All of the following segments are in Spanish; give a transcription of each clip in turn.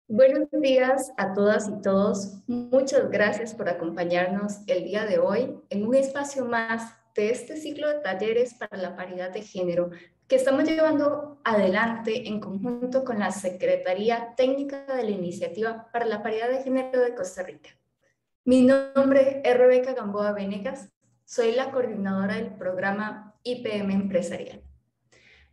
Buenos días a todas y todos. Muchas gracias por acompañarnos el día de hoy en un espacio más de este ciclo de talleres para la paridad de género que estamos llevando adelante en conjunto con la Secretaría Técnica de la Iniciativa para la Paridad de Género de Costa Rica. Mi nombre es Rebeca Gamboa Venegas, soy la coordinadora del programa IPM Empresarial.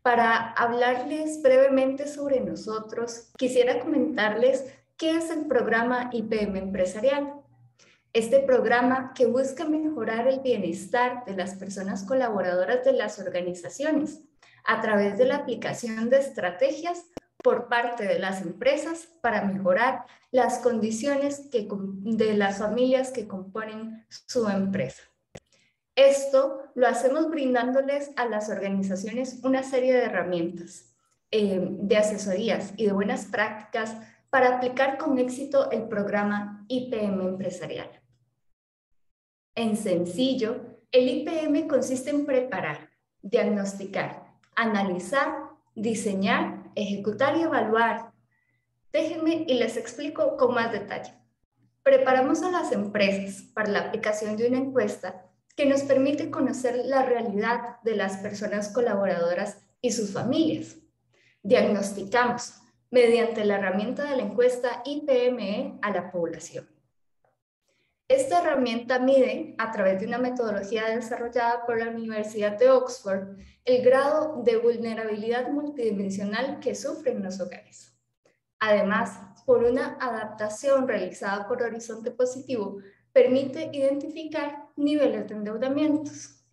Para hablarles brevemente sobre nosotros, quisiera comentarles qué es el programa IPM Empresarial. Este programa que busca mejorar el bienestar de las personas colaboradoras de las organizaciones a través de la aplicación de estrategias por parte de las empresas para mejorar las condiciones de las familias que componen su empresa. Esto lo hacemos brindándoles a las organizaciones una serie de herramientas, de asesorías y de buenas prácticas para aplicar con éxito el programa IPM Empresarial. En sencillo, el IPM consiste en preparar, diagnosticar, analizar, diseñar, ejecutar y evaluar. Déjenme y les explico con más detalle. Preparamos a las empresas para la aplicación de una encuesta que nos permite conocer la realidad de las personas colaboradoras y sus familias. Diagnosticamos mediante la herramienta de la encuesta IPME a la población. Esta herramienta mide, a través de una metodología desarrollada por la Universidad de Oxford, el grado de vulnerabilidad multidimensional que sufren los hogares. Además, por una adaptación realizada por Horizonte Positivo, permite identificar niveles de endeudamientos.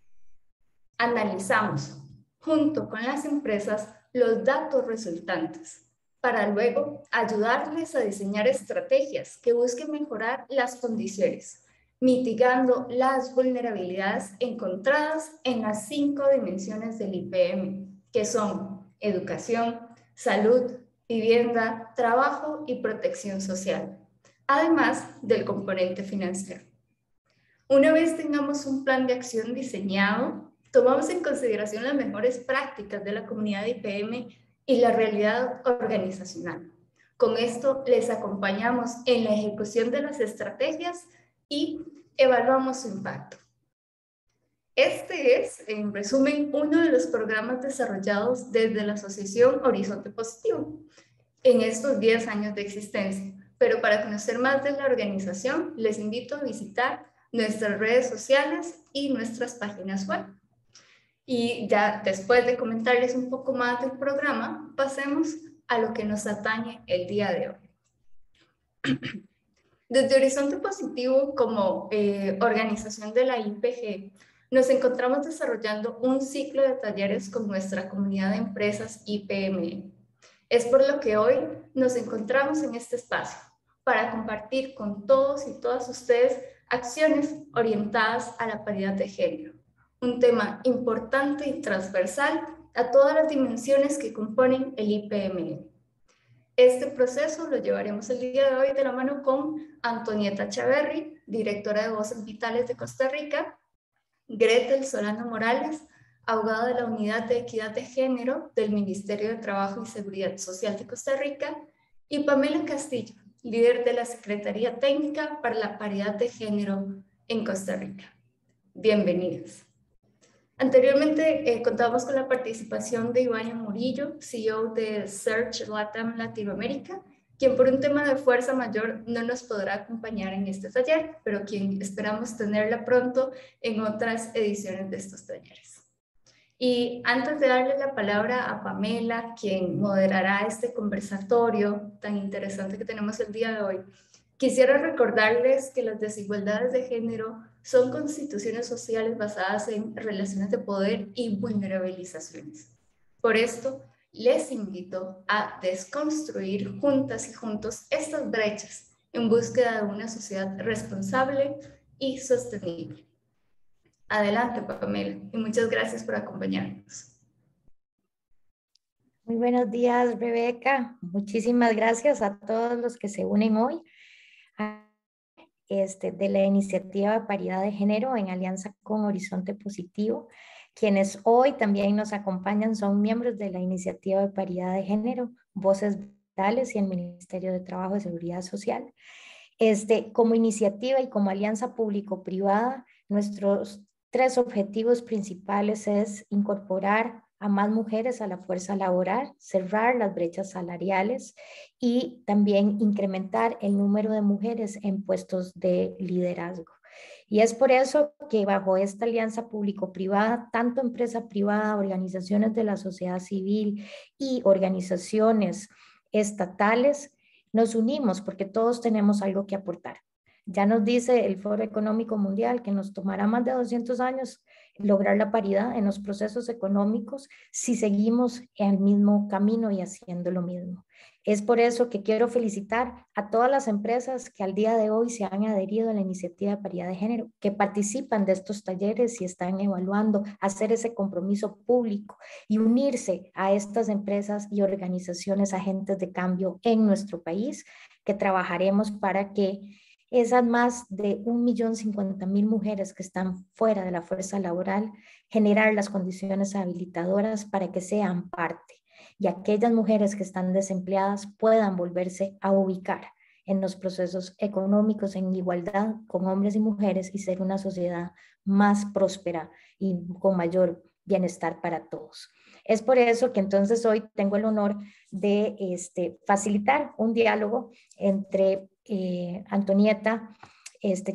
Analizamos, junto con las empresas, los datos resultantes, para luego ayudarles a diseñar estrategias que busquen mejorar las condiciones, mitigando las vulnerabilidades encontradas en las 5 dimensiones del IPM, que son educación, salud, vivienda, trabajo y protección social, además del componente financiero. Una vez tengamos un plan de acción diseñado, tomamos en consideración las mejores prácticas de la comunidad de IPM y la realidad organizacional. Con esto les acompañamos en la ejecución de las estrategias y evaluamos su impacto. Este es, en resumen, uno de los programas desarrollados desde la Asociación Horizonte Positivo en estos 10 años de existencia. Pero para conocer más de la organización, les invito a visitar nuestras redes sociales y nuestras páginas web. Y ya después de comentarles un poco más del programa, pasemos a lo que nos atañe el día de hoy. Desde Horizonte Positivo, como organización de la IPG, nos encontramos desarrollando un ciclo de talleres con nuestra comunidad de empresas IPM. Es por lo que hoy nos encontramos en este espacio para compartir con todos y todas ustedes acciones orientadas a la paridad de género, un tema importante y transversal a todas las dimensiones que componen el IPM. Este proceso lo llevaremos el día de hoy de la mano con Antonieta Chaverri, directora de Voces Vitales de Costa Rica, Gretel Solano Morales, abogada de la Unidad de Equidad de Género del Ministerio de Trabajo y Seguridad Social de Costa Rica, y Pamela Castillo, líder de la Secretaría Técnica para la Paridad de Género en Costa Rica. Bienvenidos. Anteriormente contábamos con la participación de Iván Murillo, CEO de Search Latam Latinoamérica, quien por un tema de fuerza mayor no nos podrá acompañar en este taller, pero quien esperamos tenerla pronto en otras ediciones de estos talleres. Y antes de darle la palabra a Pamela, quien moderará este conversatorio tan interesante que tenemos el día de hoy, quisiera recordarles que las desigualdades de género son constituciones sociales basadas en relaciones de poder y vulnerabilizaciones. Por esto, les invito a desconstruir juntas y juntos estas brechas en búsqueda de una sociedad responsable y sostenible. Adelante, Pamela, y muchas gracias por acompañarnos. Muy buenos días, Rebeca. Muchísimas gracias a todos los que se unen hoy de la iniciativa de paridad de género en alianza con Horizonte Positivo. Quienes hoy también nos acompañan son miembros de la iniciativa de paridad de género, Voces Vitales y el Ministerio de Trabajo y Seguridad Social. Como iniciativa y como alianza público-privada, nuestros tres objetivos principales es incorporar a más mujeres a la fuerza laboral, cerrar las brechas salariales y también incrementar el número de mujeres en puestos de liderazgo. Y es por eso que bajo esta alianza público-privada, tanto empresa privada, organizaciones de la sociedad civil y organizaciones estatales, nos unimos porque todos tenemos algo que aportar. Ya nos dice el Foro Económico Mundial que nos tomará más de 200 años lograr la paridad en los procesos económicos si seguimos en el mismo camino y haciendo lo mismo. Es por eso que quiero felicitar a todas las empresas que al día de hoy se han adherido a la iniciativa de paridad de género, que participan de estos talleres y están evaluando hacer ese compromiso público y unirse a estas empresas y organizaciones agentes de cambio en nuestro país, que trabajaremos para que esas más de 1.050.000 mujeres que están fuera de la fuerza laboral, generar las condiciones habilitadoras para que sean parte y aquellas mujeres que están desempleadas puedan volverse a ubicar en los procesos económicos en igualdad con hombres y mujeres y ser una sociedad más próspera y con mayor bienestar para todos. Es por eso que entonces hoy tengo el honor de facilitar un diálogo entre Antonieta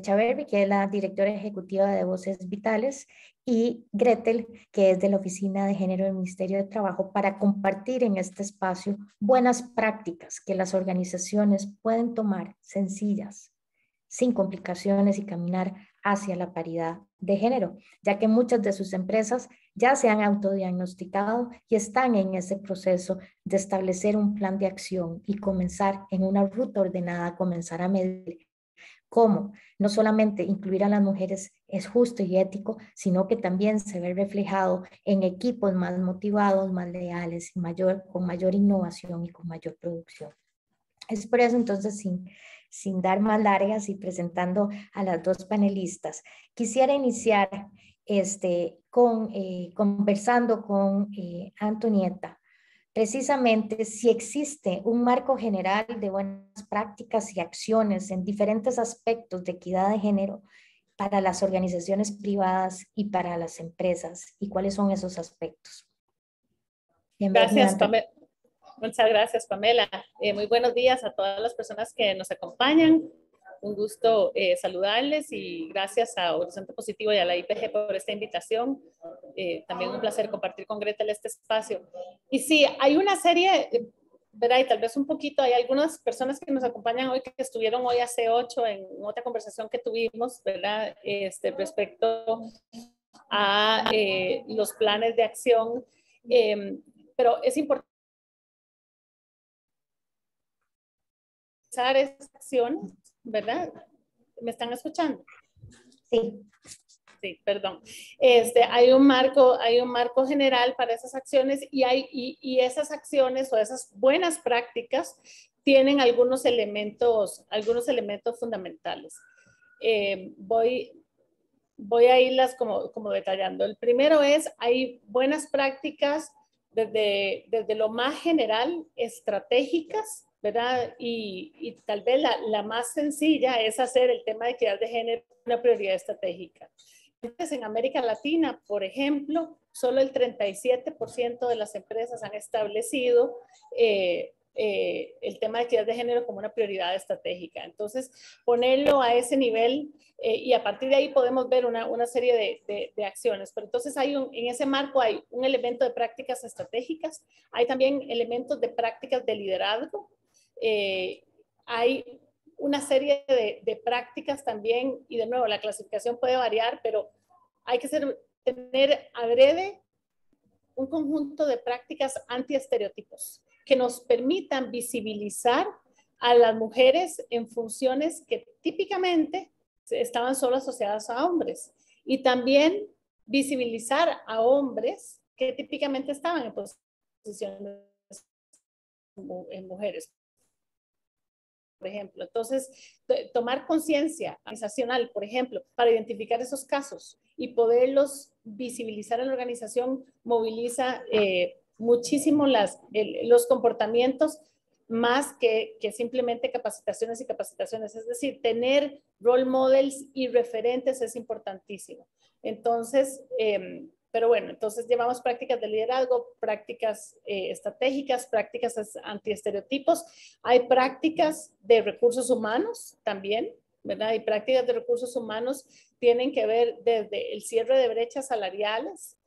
Chaverri, que es la directora ejecutiva de Voces Vitales, y Gretel, que es de la Oficina de Género del Ministerio de Trabajo, para compartir en este espacio buenas prácticas que las organizaciones pueden tomar sencillas, sin complicaciones y caminar hacia la paridad de género, ya que muchas de sus empresas ya se han autodiagnosticado y están en ese proceso de establecer un plan de acción y comenzar en una ruta ordenada, comenzar a medir cómo no solamente incluir a las mujeres es justo y ético, sino que también se ve reflejado en equipos más motivados, más leales, y con mayor innovación y con mayor producción. Es por eso entonces, sin dar más largas y presentando a las dos panelistas, quisiera iniciar conversando con Antonieta precisamente si existe un marco general de buenas prácticas y acciones en diferentes aspectos de equidad de género para las organizaciones privadas y para las empresas, y cuáles son esos aspectos. Bienvenida, Gracias, Pamela. Muchas gracias, Pamela. Muy buenos días a todas las personas que nos acompañan. Un gusto saludarles y gracias a Horizonte Positivo y a la IPG por esta invitación. También un placer compartir con Gretel este espacio. Y sí, hay una serie, ¿verdad? Y tal vez un poquito, hay algunas personas que nos acompañan hoy que estuvieron hoy hace 8 en otra conversación que tuvimos, ¿verdad? Respecto a los planes de acción. Pero es importante esa acción, ¿verdad? ¿Me están escuchando? Sí. Sí, perdón. Hay un marco general para esas acciones y esas acciones o esas buenas prácticas tienen algunos elementos fundamentales. Voy a irlas como detallando. El primero es, hay buenas prácticas desde lo más general, estratégicas, ¿verdad? Y tal vez la más sencilla es hacer el tema de equidad de género una prioridad estratégica. Entonces, en América Latina, por ejemplo, solo el 37% de las empresas han establecido el tema de equidad de género como una prioridad estratégica. Entonces, ponerlo a ese nivel y a partir de ahí podemos ver una serie de acciones. Pero entonces en ese marco hay un elemento de prácticas estratégicas, hay también elementos de prácticas de liderazgo, hay una serie de prácticas también, y de nuevo la clasificación puede variar, pero hay que tener adrede un conjunto de prácticas anti-estereotipos que nos permitan visibilizar a las mujeres en funciones que típicamente estaban solo asociadas a hombres Y también visibilizar a hombres que típicamente estaban en posiciones en mujeres, por ejemplo. Entonces, tomar conciencia organizacional, por ejemplo, para identificar esos casos y poderlos visibilizar en la organización, moviliza muchísimo los comportamientos más que simplemente capacitaciones y capacitaciones. Es decir, tener role models y referentes es importantísimo. Entonces, pero bueno, entonces llevamos prácticas de liderazgo, prácticas estratégicas, prácticas antiestereotipos. Hay prácticas de recursos humanos también, ¿verdad? Y prácticas de recursos humanos tienen que ver desde el cierre de brechas salariales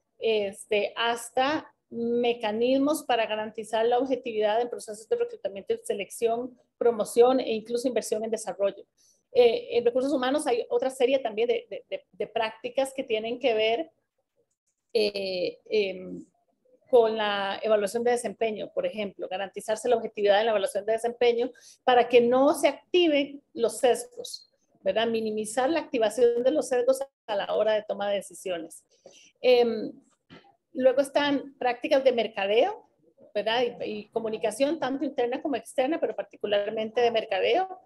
hasta mecanismos para garantizar la objetividad en procesos de reclutamiento y selección, promoción e incluso inversión en desarrollo. En recursos humanos hay otra serie también de prácticas que tienen que ver con la evaluación de desempeño, por ejemplo, garantizarse la objetividad en la evaluación de desempeño para que no se activen los sesgos, ¿verdad? Minimizar la activación de los sesgos a la hora de toma de decisiones. Luego están prácticas de mercadeo, ¿verdad? Y comunicación, tanto interna como externa, pero particularmente de mercadeo.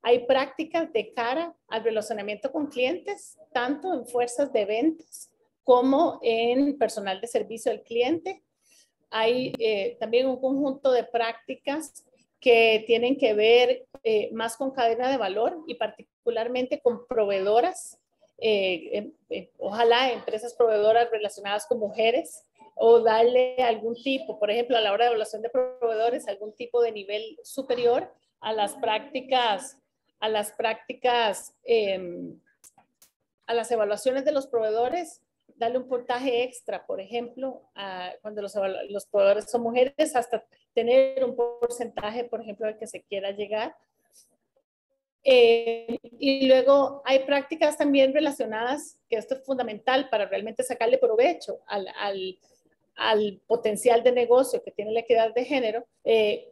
Hay prácticas de cara al relacionamiento con clientes, tanto en fuerzas de ventas como en personal de servicio al cliente. Hay también un conjunto de prácticas que tienen que ver más con cadena de valor y particularmente con proveedoras, ojalá empresas proveedoras relacionadas con mujeres, o darle algún tipo, por ejemplo, a la hora de evaluación de proveedores, algún tipo de nivel superior a las prácticas, a las evaluaciones de los proveedores, darle un puntaje extra, por ejemplo, cuando los proveedores son mujeres, hasta tener un porcentaje, por ejemplo, al que se quiera llegar. Y luego hay prácticas también relacionadas, que esto es fundamental para realmente sacarle provecho al potencial de negocio que tiene la equidad de género,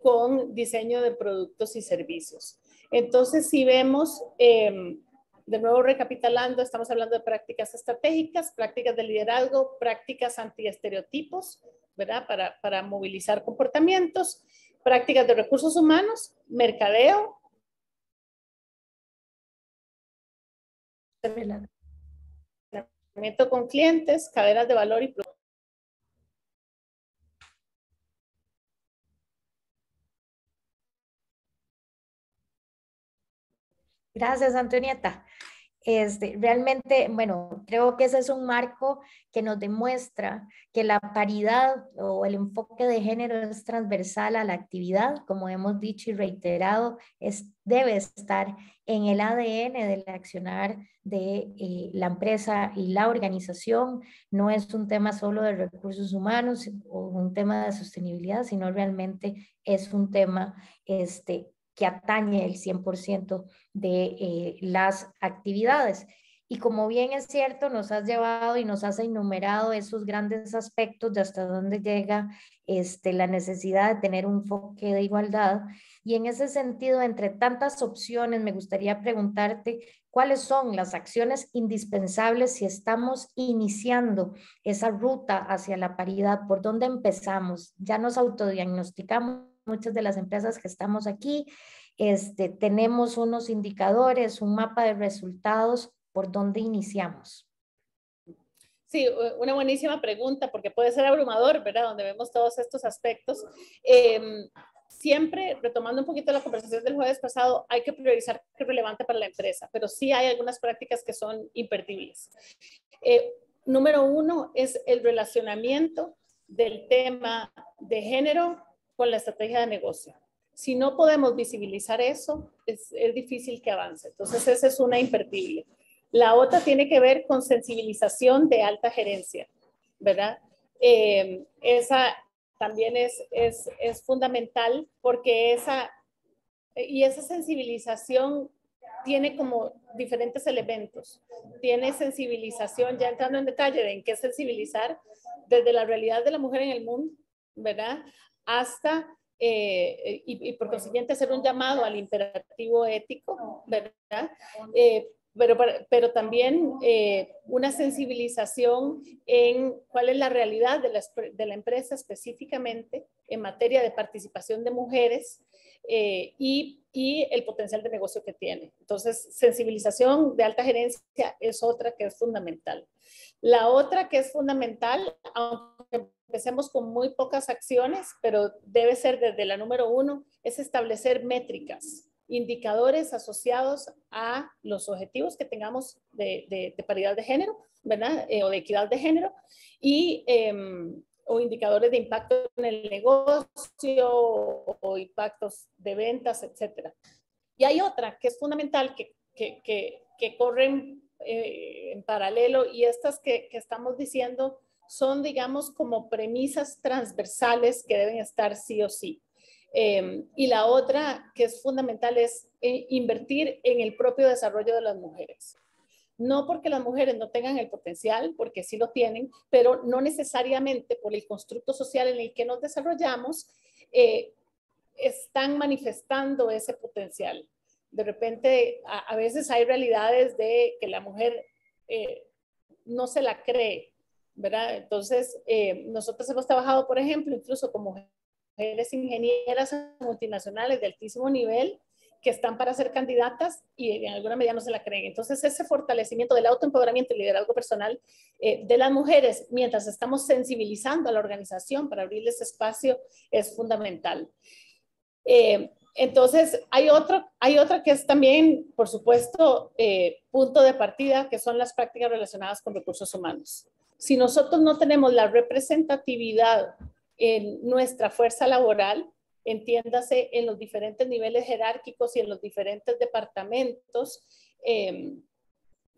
con diseño de productos y servicios. Entonces, si vemos, de nuevo recapitulando, estamos hablando de prácticas estratégicas, prácticas de liderazgo, prácticas antiestereotipos, ¿verdad? Para movilizar comportamientos, prácticas de recursos humanos, mercadeo, con clientes, cadenas de valor y productos. Gracias, Antonieta. Realmente, bueno, creo que ese es un marco que nos demuestra que la paridad o el enfoque de género es transversal a la actividad, como hemos dicho y reiterado, debe estar en el ADN del accionar de la empresa y la organización. No es un tema solo de recursos humanos o un tema de sostenibilidad, sino realmente es un tema que atañe el 100% de las actividades. Y como bien es cierto, nos has llevado y nos has enumerado esos grandes aspectos de hasta dónde llega la necesidad de tener un enfoque de igualdad. Y en ese sentido, entre tantas opciones, me gustaría preguntarte cuáles son las acciones indispensables si estamos iniciando esa ruta hacia la paridad, por dónde empezamos. Ya nos autodiagnosticamos muchas de las empresas que estamos aquí, tenemos unos indicadores, un mapa de resultados, ¿por dónde iniciamos? Sí, una buenísima pregunta, porque puede ser abrumador, ¿verdad? Donde vemos todos estos aspectos. Siempre, retomando un poquito la conversación del jueves pasado, hay que priorizar qué es relevante para la empresa, pero sí hay algunas prácticas que son imperdibles. Número uno es el relacionamiento del tema de género con la estrategia de negocio. Si no podemos visibilizar eso, es difícil que avance. Entonces, esa es una imperdible. La otra tiene que ver con sensibilización de alta gerencia, ¿verdad? Esa también es fundamental porque esa sensibilización tiene como diferentes elementos. Tiene sensibilización, ya entrando en detalle de en qué sensibilizar, desde la realidad de la mujer en el mundo, ¿verdad? Hasta, y por consiguiente hacer un llamado al imperativo ético, ¿verdad? pero también una sensibilización en cuál es la realidad de la empresa específicamente en materia de participación de mujeres y el potencial de negocio que tiene. Entonces, sensibilización de alta gerencia es otra que es fundamental. La otra que es fundamental, aunque empecemos con muy pocas acciones, pero debe ser desde la número 1, es establecer métricas, indicadores asociados a los objetivos que tengamos de paridad de género, ¿verdad? O de equidad de género, y, o indicadores de impacto en el negocio o impactos de ventas, etcétera. Y hay otra que es fundamental, que corren en paralelo, y estas que estamos diciendo son, digamos, como premisas transversales que deben estar sí o sí. Y la otra que es fundamental es invertir en el propio desarrollo de las mujeres. No porque las mujeres no tengan el potencial, porque sí lo tienen, pero no necesariamente por el constructo social en el que nos desarrollamos, están manifestando ese potencial. De repente, a veces hay realidades de que la mujer no se la cree, ¿verdad? Entonces, nosotros hemos trabajado, por ejemplo, incluso con mujeres ingenieras multinacionales de altísimo nivel que están para ser candidatas y en alguna medida no se la creen. Entonces, ese fortalecimiento del autoempoderamiento y liderazgo personal de las mujeres, mientras estamos sensibilizando a la organización para abrirles espacio, es fundamental. Entonces, hay otra que es también, por supuesto, punto de partida, que son las prácticas relacionadas con recursos humanos. Si nosotros no tenemos la representatividad en nuestra fuerza laboral, entiéndase en los diferentes niveles jerárquicos y en los diferentes departamentos,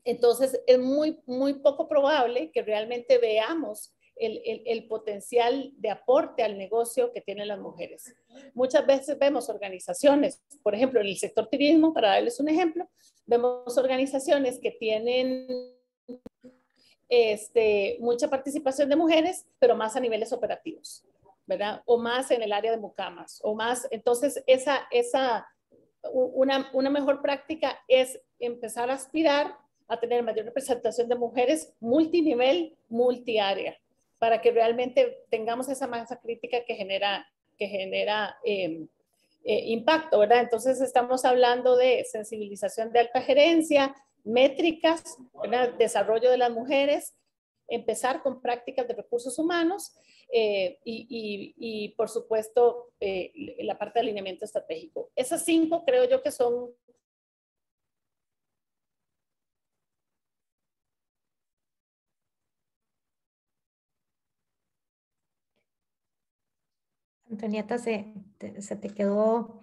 entonces es muy, muy poco probable que realmente veamos el potencial de aporte al negocio que tienen las mujeres. Muchas veces vemos organizaciones, por ejemplo, en el sector turismo, para darles un ejemplo, vemos organizaciones que tienen mucha participación de mujeres, pero más a niveles operativos, ¿verdad? O más en el área de mucamas, o más, entonces una mejor práctica es empezar a aspirar a tener mayor representación de mujeres multinivel, multiárea, para que realmente tengamos esa masa crítica que genera impacto, ¿verdad? Entonces estamos hablando de sensibilización de alta gerencia, métricas, ¿verdad? Desarrollo de las mujeres, empezar con prácticas de recursos humanos y por supuesto, la parte de alineamiento estratégico. Esas 5 creo yo que son... Antonieta, se te quedó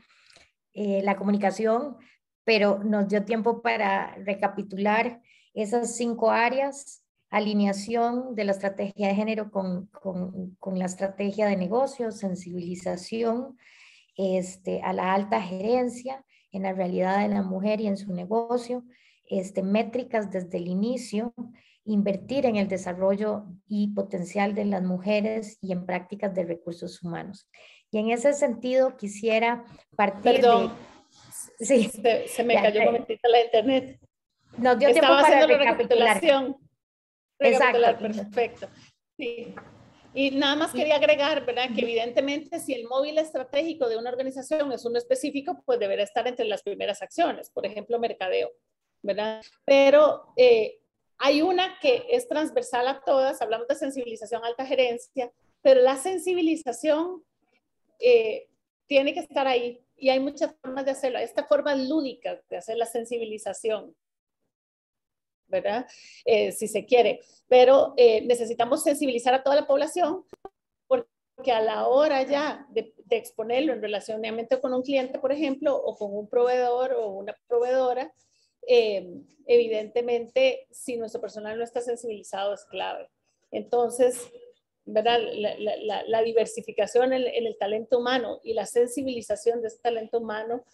la comunicación, pero nos dio tiempo para recapitular esas 5 áreas: alineación de la estrategia de género con la estrategia de negocios, sensibilización a la alta gerencia en la realidad de la mujer y en su negocio, métricas desde el inicio, invertir en el desarrollo y potencial de las mujeres y en prácticas de recursos humanos. Y en ese sentido quisiera partir Perdón, de... Sí, se me cayó un momentito la internet. Nos dio Estaba tiempo para haciendo la recapitular. Recapitular, Exacto. perfecto. Sí. Y nada más quería agregar, ¿verdad? Que evidentemente si el móvil estratégico de una organización es uno específico, pues deberá estar entre las primeras acciones, por ejemplo, mercadeo, ¿verdad? Pero hay una que es transversal a todas, hablamos de sensibilización alta gerencia, pero la sensibilización tiene que estar ahí y hay muchas formas de hacerlo. Esta forma lúdica de hacer la sensibilización, ¿verdad? Si se quiere, pero necesitamos sensibilizar a toda la población porque a la hora ya de exponerlo en relacionamiento con un cliente, por ejemplo, o con un proveedor o una proveedora, evidentemente, si nuestro personal no está sensibilizado es clave. Entonces, ¿verdad? La diversificación en el talento humano y la sensibilización de ese talento humano.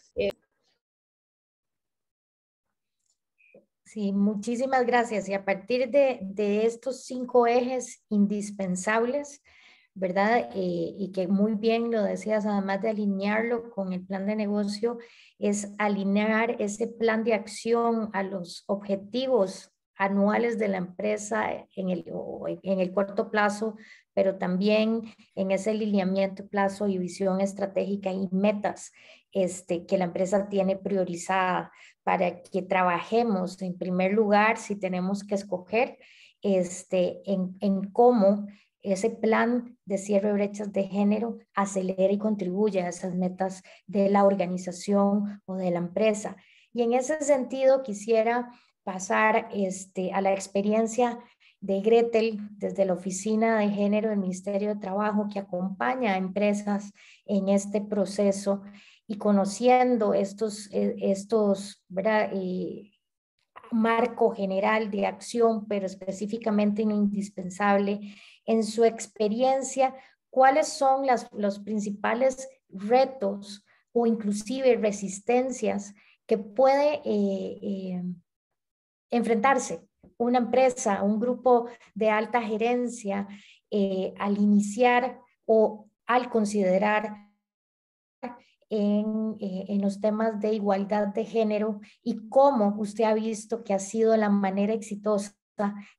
Sí, muchísimas gracias. Y a partir de estos 5 ejes indispensables, ¿verdad? Y que muy bien lo decías, además de alinearlo con el plan de negocio, es alinear ese plan de acción a los objetivos anuales de la empresa en el corto plazo, pero también en ese alineamiento, plazo y visión estratégica y metas que la empresa tiene priorizada para que trabajemos en primer lugar, si tenemos que escoger, en cómo ese plan de cierre de brechas de género acelera y contribuye a esas metas de la organización o de la empresa. Y en ese sentido quisiera pasar a la experiencia de Gretel desde la Oficina de Género del Ministerio de Trabajo, que acompaña a empresas en este proceso y conociendo ¿verdad? Marco general de acción, pero específicamente en lo indispensable. En su experiencia, ¿cuáles son los principales retos o inclusive resistencias que puede enfrentarse una empresa, un grupo de alta gerencia al iniciar o al considerar en los temas de igualdad de género y cómo usted ha visto que ha sido la manera exitosa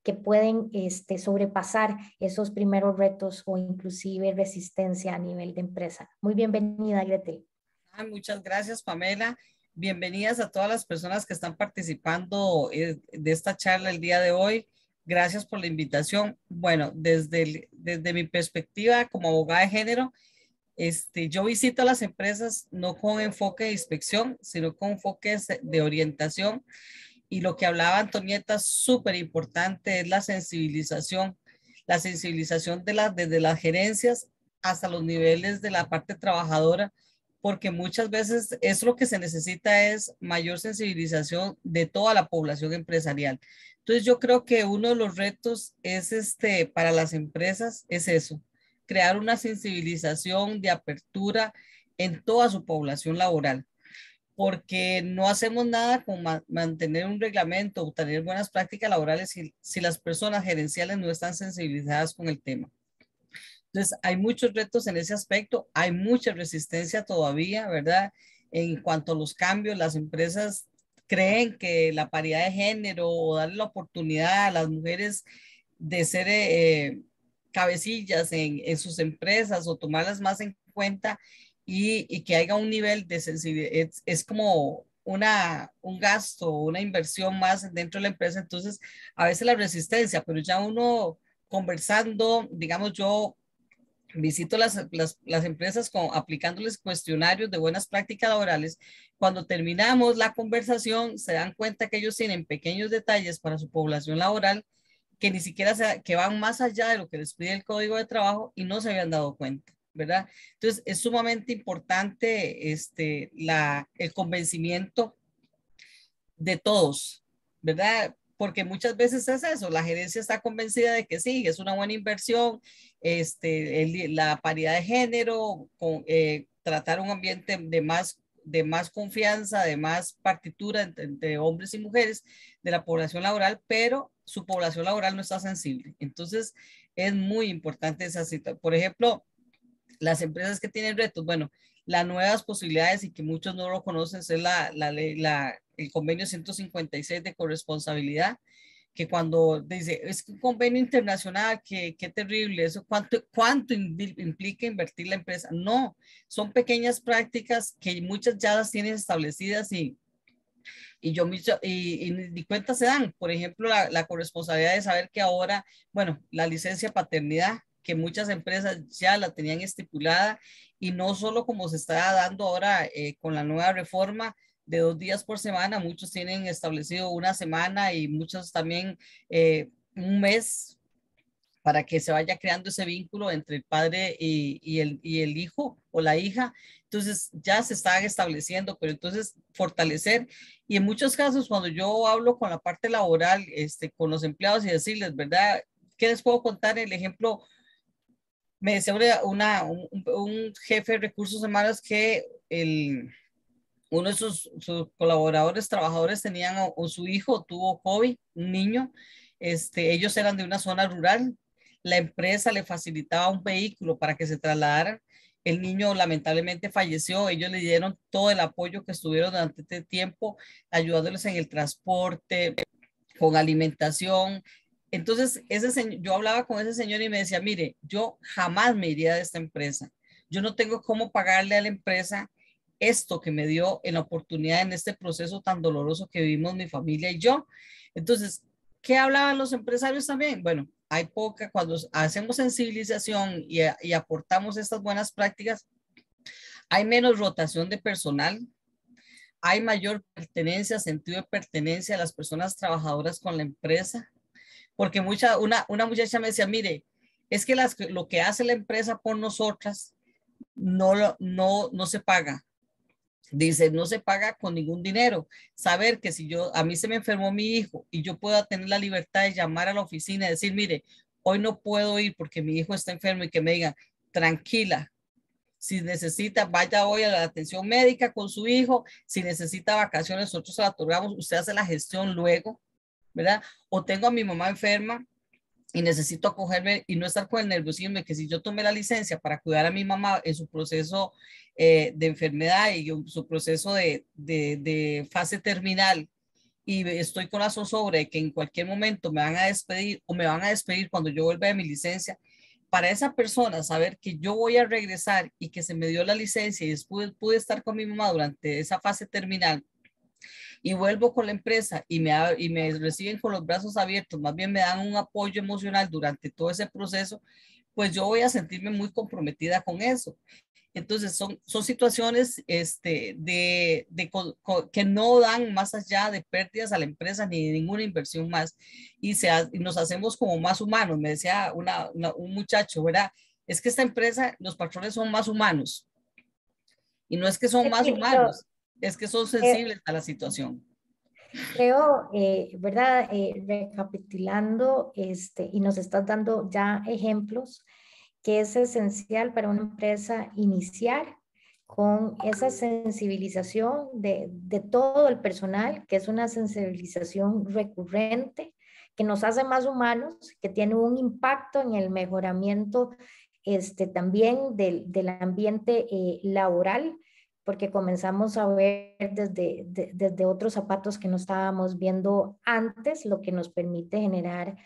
que pueden sobrepasar esos primeros retos o inclusive resistencia a nivel de empresa? Muy bienvenida, Gretel. Muchas gracias, Pamela. Bienvenidas a todas las personas que están participando de esta charla el día de hoy. Gracias por la invitación. Bueno, desde mi perspectiva como abogada de género, yo visito a las empresas no con enfoque de inspección, sino con enfoques de orientación. Y lo que hablaba Antonieta, súper importante, es la sensibilización desde las gerencias hasta los niveles de la parte trabajadora, porque muchas veces es lo que se necesita es mayor sensibilización de toda la población empresarial. Entonces yo creo que uno de los retos es para las empresas es eso, crear una sensibilización de apertura en toda su población laboral, porque no hacemos nada con mantener un reglamento o tener buenas prácticas laborales si las personas gerenciales no están sensibilizadas con el tema. Entonces, hay muchos retos en ese aspecto, hay mucha resistencia todavía, ¿verdad? En cuanto a los cambios, las empresas creen que la paridad de género o darle la oportunidad a las mujeres de ser cabecillas en sus empresas o tomarlas más en cuenta y que haya un nivel de sensibilidad, es como un gasto, una inversión más dentro de la empresa. Entonces, a veces la resistencia, pero ya uno conversando, digamos, yo visito las empresas aplicándoles cuestionarios de buenas prácticas laborales. Cuando terminamos la conversación, se dan cuenta que ellos tienen pequeños detalles para su población laboral que ni siquiera que van más allá de lo que les pide el Código de Trabajo y no se habían dado cuenta, ¿verdad? Entonces, es sumamente importante el convencimiento de todos, ¿verdad? Porque muchas veces es eso, la gerencia está convencida de que sí, es una buena inversión, la paridad de género, tratar un ambiente de más confianza, de más partitura entre hombres y mujeres de la población laboral, pero su población laboral no está sensible. Entonces, es muy importante esa cita. Por ejemplo, las empresas que tienen retos, bueno, las nuevas posibilidades y que muchos no lo conocen es el convenio 156 de corresponsabilidad, que cuando dice, es un convenio internacional, qué terrible, eso, ¿cuánto implica invertir la empresa? No, son pequeñas prácticas que muchas ya las tienen establecidas y ni cuenta se dan. Por ejemplo, la corresponsabilidad de saber que ahora, bueno, la licencia paternidad, que muchas empresas ya la tenían estipulada y no solo como se está dando ahora con la nueva reforma de 2 días por semana, muchos tienen establecido una semana y muchos también un mes para que se vaya creando ese vínculo entre el padre y el hijo o la hija. Entonces ya se están estableciendo, pero entonces fortalecer. Y en muchos casos, cuando yo hablo con la parte laboral, con los empleados y decirles, ¿verdad? ¿Qué les puedo contar? El ejemplo, me decía un jefe de recursos humanos que uno de sus colaboradores, trabajadores, tenían o su hijo tuvo COVID, un niño. Ellos eran de una zona rural. la empresa le facilitaba un vehículo para que se trasladaran. El niño lamentablemente falleció, ellos le dieron todo el apoyo que estuvieron durante este tiempo, ayudándoles en el transporte, con alimentación. Entonces, yo hablaba con ese señor y me decía, mire, yo jamás me iría de esta empresa. Yo no tengo cómo pagarle a la empresa esto que me dio en la oportunidad en este proceso tan doloroso que vivimos mi familia y yo. Entonces, ¿qué hablaban los empresarios también? Bueno, hay poca, cuando hacemos sensibilización y aportamos estas buenas prácticas, hay menos rotación de personal, hay mayor pertenencia, sentido de pertenencia a las personas trabajadoras con la empresa, porque una muchacha me decía, mire, es que lo que hace la empresa por nosotras no se paga. Dice, no se paga con ningún dinero. Saber que si a mí se me enfermó mi hijo y yo pueda tener la libertad de llamar a la oficina y decir, mire, hoy no puedo ir porque mi hijo está enfermo y que me digan, tranquila, si necesita, vaya hoy a la atención médica con su hijo, si necesita vacaciones, nosotros se la otorgamos, usted hace la gestión luego, ¿verdad? O tengo a mi mamá enferma y necesito acogerme y no estar con el nerviosismo de que si yo tomé la licencia para cuidar a mi mamá en su proceso de enfermedad y en su proceso de fase terminal y estoy con la zozobra de que en cualquier momento me van a despedir o me van a despedir cuando yo vuelva de mi licencia, para esa persona saber que yo voy a regresar y que se me dio la licencia y después pude estar con mi mamá durante esa fase terminal y vuelvo con la empresa y me reciben con los brazos abiertos, más bien me dan un apoyo emocional durante todo ese proceso, pues yo voy a sentirme muy comprometida con eso. Entonces son situaciones que no dan más allá de pérdidas a la empresa ni de ninguna inversión más y nos hacemos como más humanos. Me decía un muchacho, ¿verdad? Es que esta empresa, los patrones son más humanos y no es que son más humanos, es que son sensibles a la situación. Creo, ¿verdad? Recapitulando, y nos estás dando ya ejemplos que es esencial para una empresa iniciar con esa sensibilización de todo el personal, que es una sensibilización recurrente, que nos hace más humanos, que tiene un impacto en el mejoramiento también del ambiente laboral, porque comenzamos a ver desde otros zapatos que no estábamos viendo antes, lo que nos permite generar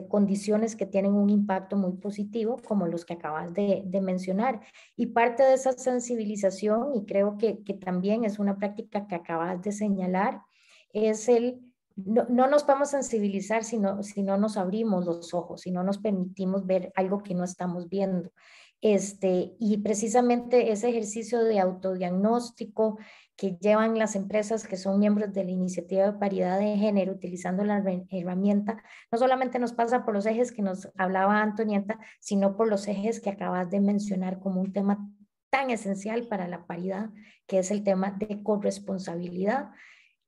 condiciones que tienen un impacto muy positivo, como los que acabas de mencionar. Y parte de esa sensibilización, y creo que también es una práctica que acabas de señalar, es no nos podemos sensibilizar si no nos abrimos los ojos, si no nos permitimos ver algo que no estamos viendo. Y precisamente ese ejercicio de autodiagnóstico que llevan las empresas que son miembros de la Iniciativa de Paridad de Género, utilizando la herramienta, no solamente nos pasa por los ejes que nos hablaba Antonieta, sino por los ejes que acabas de mencionar como un tema tan esencial para la paridad, que es el tema de corresponsabilidad,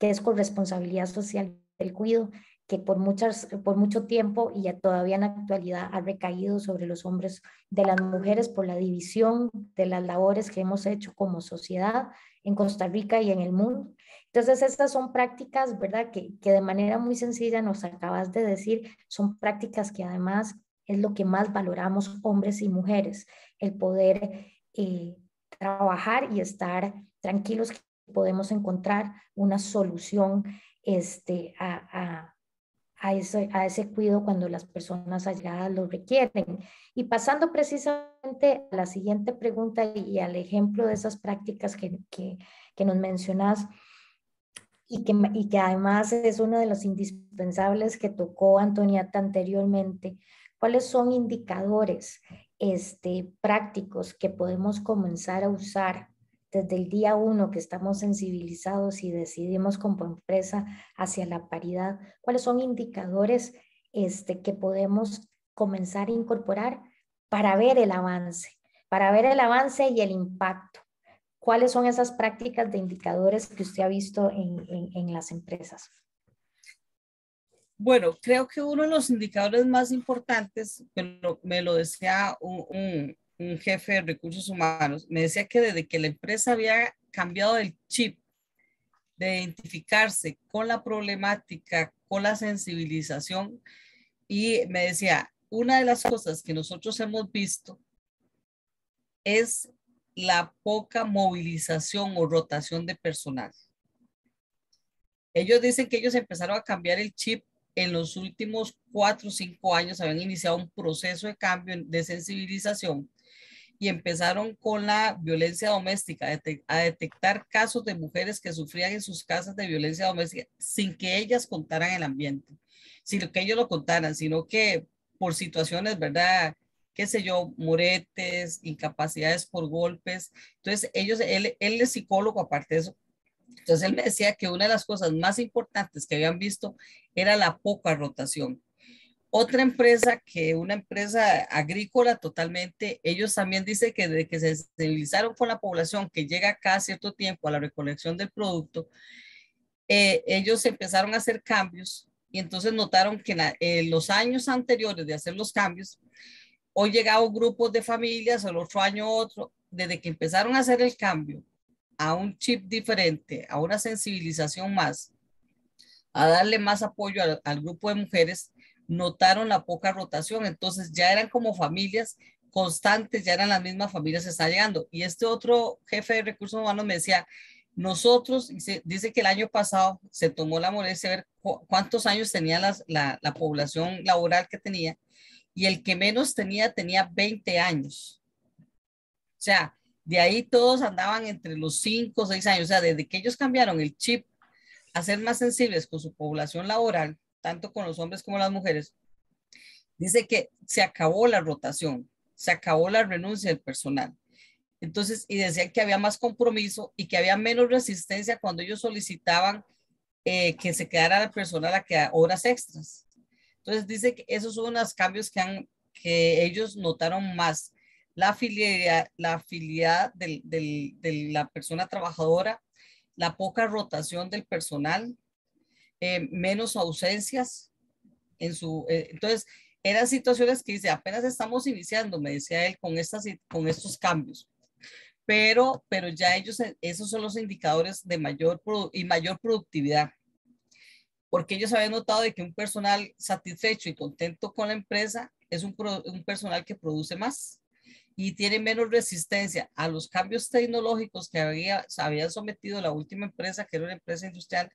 que es corresponsabilidad social del cuidado, que por mucho tiempo y todavía en la actualidad ha recaído sobre los hombros de las mujeres por la división de las labores que hemos hecho como sociedad en Costa Rica y en el mundo. Entonces, estas son prácticas, ¿verdad? Que de manera muy sencilla nos acabas de decir, son prácticas que además es lo que más valoramos hombres y mujeres, el poder trabajar y estar tranquilos que podemos encontrar una solución a ese cuidado cuando las personas allegadas lo requieren. Y pasando precisamente a la siguiente pregunta y al ejemplo de esas prácticas que nos mencionas y que además es uno de los indispensables que tocó Antonieta anteriormente, ¿cuáles son indicadores prácticos que podemos comenzar a usar desde el día 1 que estamos sensibilizados y decidimos como empresa hacia la paridad? ¿Cuáles son indicadores que podemos comenzar a incorporar para ver el avance y el impacto? ¿Cuáles son esas prácticas de indicadores que usted ha visto en las empresas? Bueno, creo que uno de los indicadores más importantes, me lo decía un jefe de recursos humanos, me decía que desde que la empresa había cambiado el chip de identificarse con la problemática, con la sensibilización, y me decía, una de las cosas que nosotros hemos visto es la poca movilización o rotación de personal. Ellos dicen que ellos empezaron a cambiar el chip en los últimos 4 o 5 años, habían iniciado un proceso de cambio, de sensibilización, y empezaron con la violencia doméstica, a detectar casos de mujeres que sufrían en sus casas de violencia doméstica sin que ellas contaran el ambiente, sin que ellos lo contaran, sino que por situaciones, ¿verdad? Qué sé yo, moretes, incapacidades por golpes. Entonces, él es psicólogo aparte de eso. Entonces, él me decía que una de las cosas más importantes que habían visto era la poca rotación. Otra empresa, que una empresa agrícola totalmente, ellos también dicen que desde que se sensibilizaron con la población que llega cada cierto tiempo a la recolección del producto, ellos empezaron a hacer cambios y entonces notaron que en los años anteriores de hacer los cambios, hoy llegaban grupos de familias, el otro año otro, desde que empezaron a hacer el cambio a un chip diferente, a una sensibilización más, a darle más apoyo al grupo de mujeres, notaron la poca rotación. Entonces ya eran como familias constantes, ya eran las mismas familias que están llegando. Y este otro jefe de recursos humanos me decía, nosotros, dice que el año pasado se tomó la molestia de ver cuántos años tenía la población laboral que tenía, y el que menos tenía 20 años. O sea, de ahí todos andaban entre los 5 o 6 años. O sea, desde que ellos cambiaron el chip a ser más sensibles con su población laboral, tanto con los hombres como las mujeres, dice que se acabó la rotación, se acabó la renuncia del personal. Entonces, y decían que había más compromiso y que había menos resistencia cuando ellos solicitaban que se quedara el personal a que horas extras. Entonces, dice que esos son unos cambios que ellos notaron más. La afiliada de la persona trabajadora, la poca rotación del personal, menos ausencias entonces eran situaciones que dice, apenas estamos iniciando, me decía él, con estos cambios, pero ya esos son los indicadores de mayor productividad, porque ellos habían notado de que un personal satisfecho y contento con la empresa es un personal que produce más y tiene menos resistencia a los cambios tecnológicos que se había sometido la última empresa, que era una empresa industrial.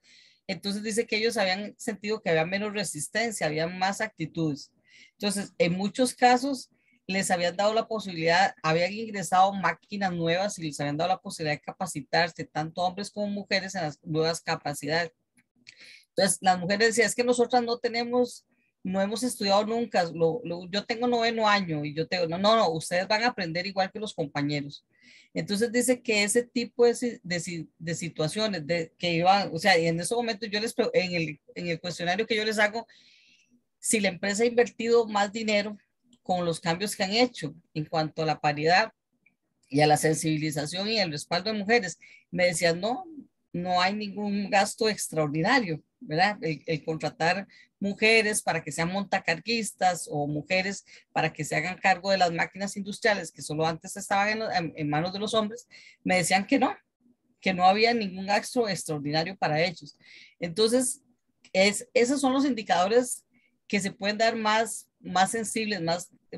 Entonces dice que ellos habían sentido que había menos resistencia, había más actitudes. Entonces, en muchos casos les habían dado la posibilidad, habían ingresado máquinas nuevas y les habían dado la posibilidad de capacitarse, tanto hombres como mujeres, en las nuevas capacidades. Entonces, las mujeres decían, es que nosotras no hemos estudiado nunca, yo tengo 9º año y yo tengo, no, ustedes van a aprender igual que los compañeros. Entonces dice que ese tipo de situaciones que iban, o sea, y en ese momento yo en el cuestionario que yo les hago, si la empresa ha invertido más dinero con los cambios que han hecho en cuanto a la paridad y a la sensibilización y el respaldo de mujeres, me decían, no hay ningún gasto extraordinario, ¿verdad? El contratar mujeres para que sean montacarguistas o mujeres para que se hagan cargo de las máquinas industriales que solo antes estaban en manos de los hombres, me decían que no había ningún gasto extraordinario para ellos. Entonces, esos son los indicadores que se pueden dar más sensibles,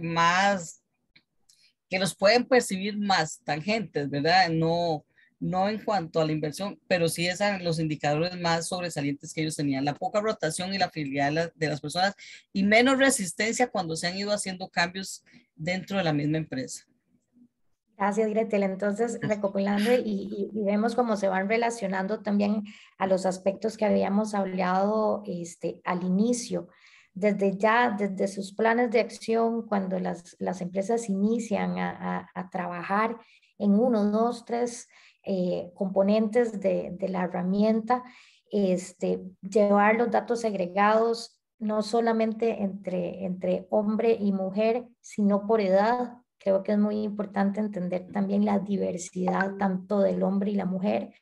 más que los pueden percibir más tangentes, ¿verdad? No en cuanto a la inversión, pero sí eran los indicadores más sobresalientes que ellos tenían, la poca rotación y la fidelidad de las personas y menos resistencia cuando se han ido haciendo cambios dentro de la misma empresa. Gracias, Gretel. Entonces, recopilando y vemos cómo se van relacionando también a los aspectos que habíamos hablado al inicio. Desde sus planes de acción, cuando las empresas inician a trabajar en 1, 2, 3 componentes de la herramienta, llevar los datos agregados no solamente entre hombre y mujer, sino por edad. Creo que es muy importante entender también la diversidad tanto del hombre y la mujer.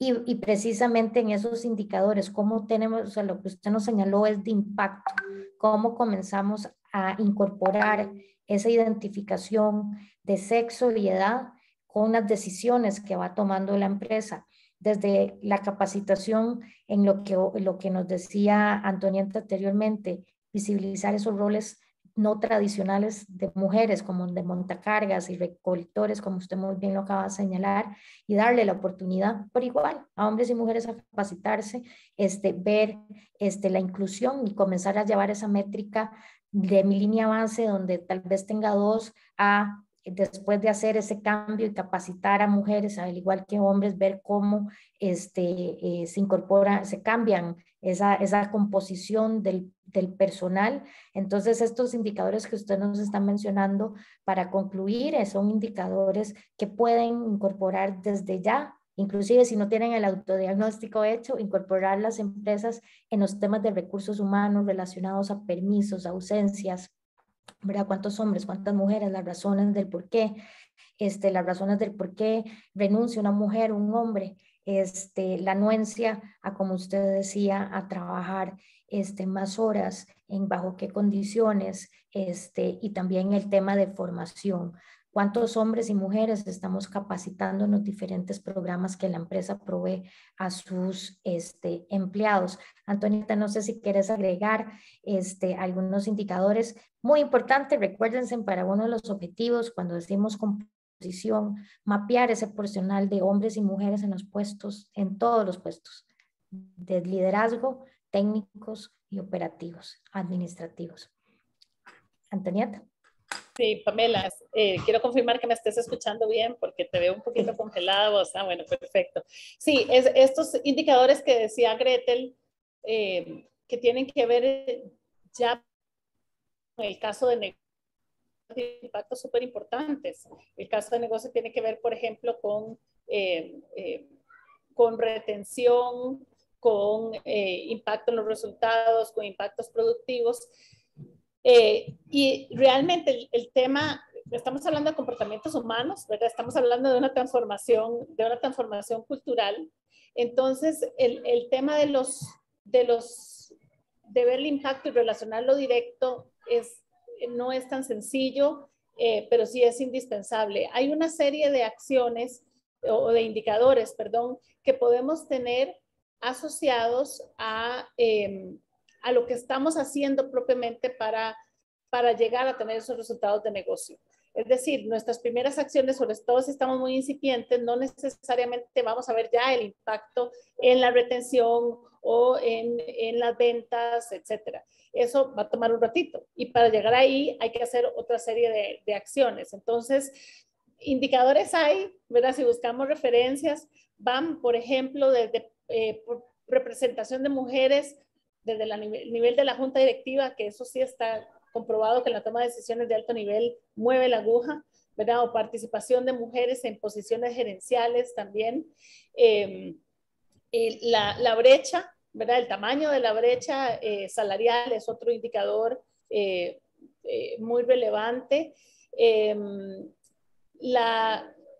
Y precisamente en esos indicadores, cómo tenemos, o sea, lo que usted nos señaló es de impacto, cómo comenzamos a incorporar esa identificación de sexo y edad con las decisiones que va tomando la empresa, desde la capacitación en lo que nos decía Antonieta anteriormente, visibilizar esos roles no tradicionales de mujeres, como de montacargas y recolectores, como usted muy bien lo acaba de señalar, y darle la oportunidad por igual a hombres y mujeres a capacitarse, ver la inclusión y comenzar a llevar esa métrica de mi línea base, donde tal vez tenga 2 a después de hacer ese cambio y capacitar a mujeres, al igual que hombres, ver cómo se incorpora, se cambian esa composición del personal. Entonces, estos indicadores que usted nos está mencionando, para concluir, son indicadores que pueden incorporar desde ya, inclusive si no tienen el autodiagnóstico hecho, incorporar las empresas en los temas de recursos humanos relacionados a permisos, ausencias, ¿verdad? ¿Cuántos hombres, cuántas mujeres? Las razones del por qué, las razones del por qué renuncia una mujer, un hombre, la anuencia a, como usted decía, a trabajar más horas, en bajo qué condiciones, y también el tema de formación. ¿Cuántos hombres y mujeres estamos capacitando en los diferentes programas que la empresa provee a sus empleados? Antonieta, no sé si quieres agregar algunos indicadores muy importantes. Recuérdense, para uno de los objetivos, cuando decimos composición, mapear ese porcentaje de hombres y mujeres en los puestos, en todos los puestos, de liderazgo, técnicos y operativos, administrativos. Antonieta. Sí, Pamela, quiero confirmar que me estés escuchando bien porque te veo un poquito congelada vos. Ah, bueno, perfecto. Sí, estos indicadores que decía Gretel, que tienen que ver ya con el caso de negocio, impactos súper importantes. El caso de negocio tiene que ver, por ejemplo, con retención, con impacto en los resultados, con impactos productivos. Y realmente el tema, estamos hablando de comportamientos humanos, ¿verdad? Estamos hablando de una transformación cultural. Entonces, el tema de ver el impacto y relacionarlo directo no es tan sencillo, pero sí es indispensable. Hay una serie de acciones o de indicadores, perdón, que podemos tener asociados a lo que estamos haciendo propiamente para llegar a tener esos resultados de negocio. Es decir, nuestras primeras acciones, sobre todo si estamos muy incipientes, no necesariamente vamos a ver ya el impacto en la retención o en las ventas, etcétera. Eso va a tomar un ratito y para llegar ahí hay que hacer otra serie de acciones. Entonces, indicadores hay, ¿verdad? Si buscamos referencias, van, por ejemplo, desde representación de mujeres, desde el nivel de la junta directiva, que eso sí está comprobado que en la toma de decisiones de alto nivel mueve la aguja, ¿verdad? O participación de mujeres en posiciones gerenciales también. La brecha, ¿verdad? El tamaño de la brecha salarial es otro indicador muy relevante.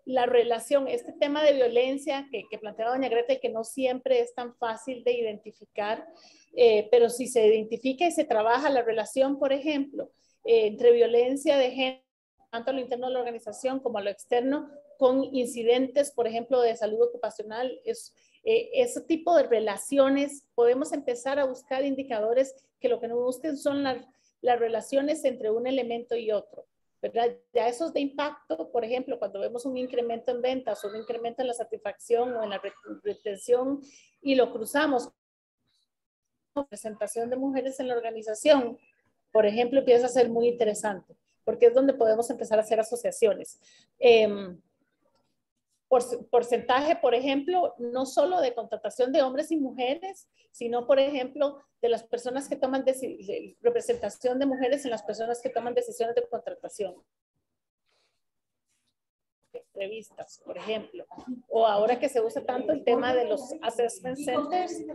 La relación, este tema de violencia que planteaba doña Greta, que no siempre es tan fácil de identificar, pero si se identifica y se trabaja la relación, por ejemplo, entre violencia de género, tanto a lo interno de la organización como a lo externo, con incidentes, por ejemplo, de salud ocupacional, ese tipo de relaciones, podemos empezar a buscar indicadores que lo que nos busquen son las relaciones entre un elemento y otro, ¿verdad? Ya esos de impacto, por ejemplo, cuando vemos un incremento en ventas o un incremento en la satisfacción o en la retención y lo cruzamos con representación de mujeres en la organización, por ejemplo, empieza a ser muy interesante, porque es donde podemos empezar a hacer asociaciones. Porcentaje, por ejemplo, no solo de contratación de hombres y mujeres, sino, por ejemplo, de las personas que toman representación de mujeres en las personas que toman decisiones de contratación. Entrevistas, por ejemplo. O ahora que se usa tanto el tema de los assessment centers,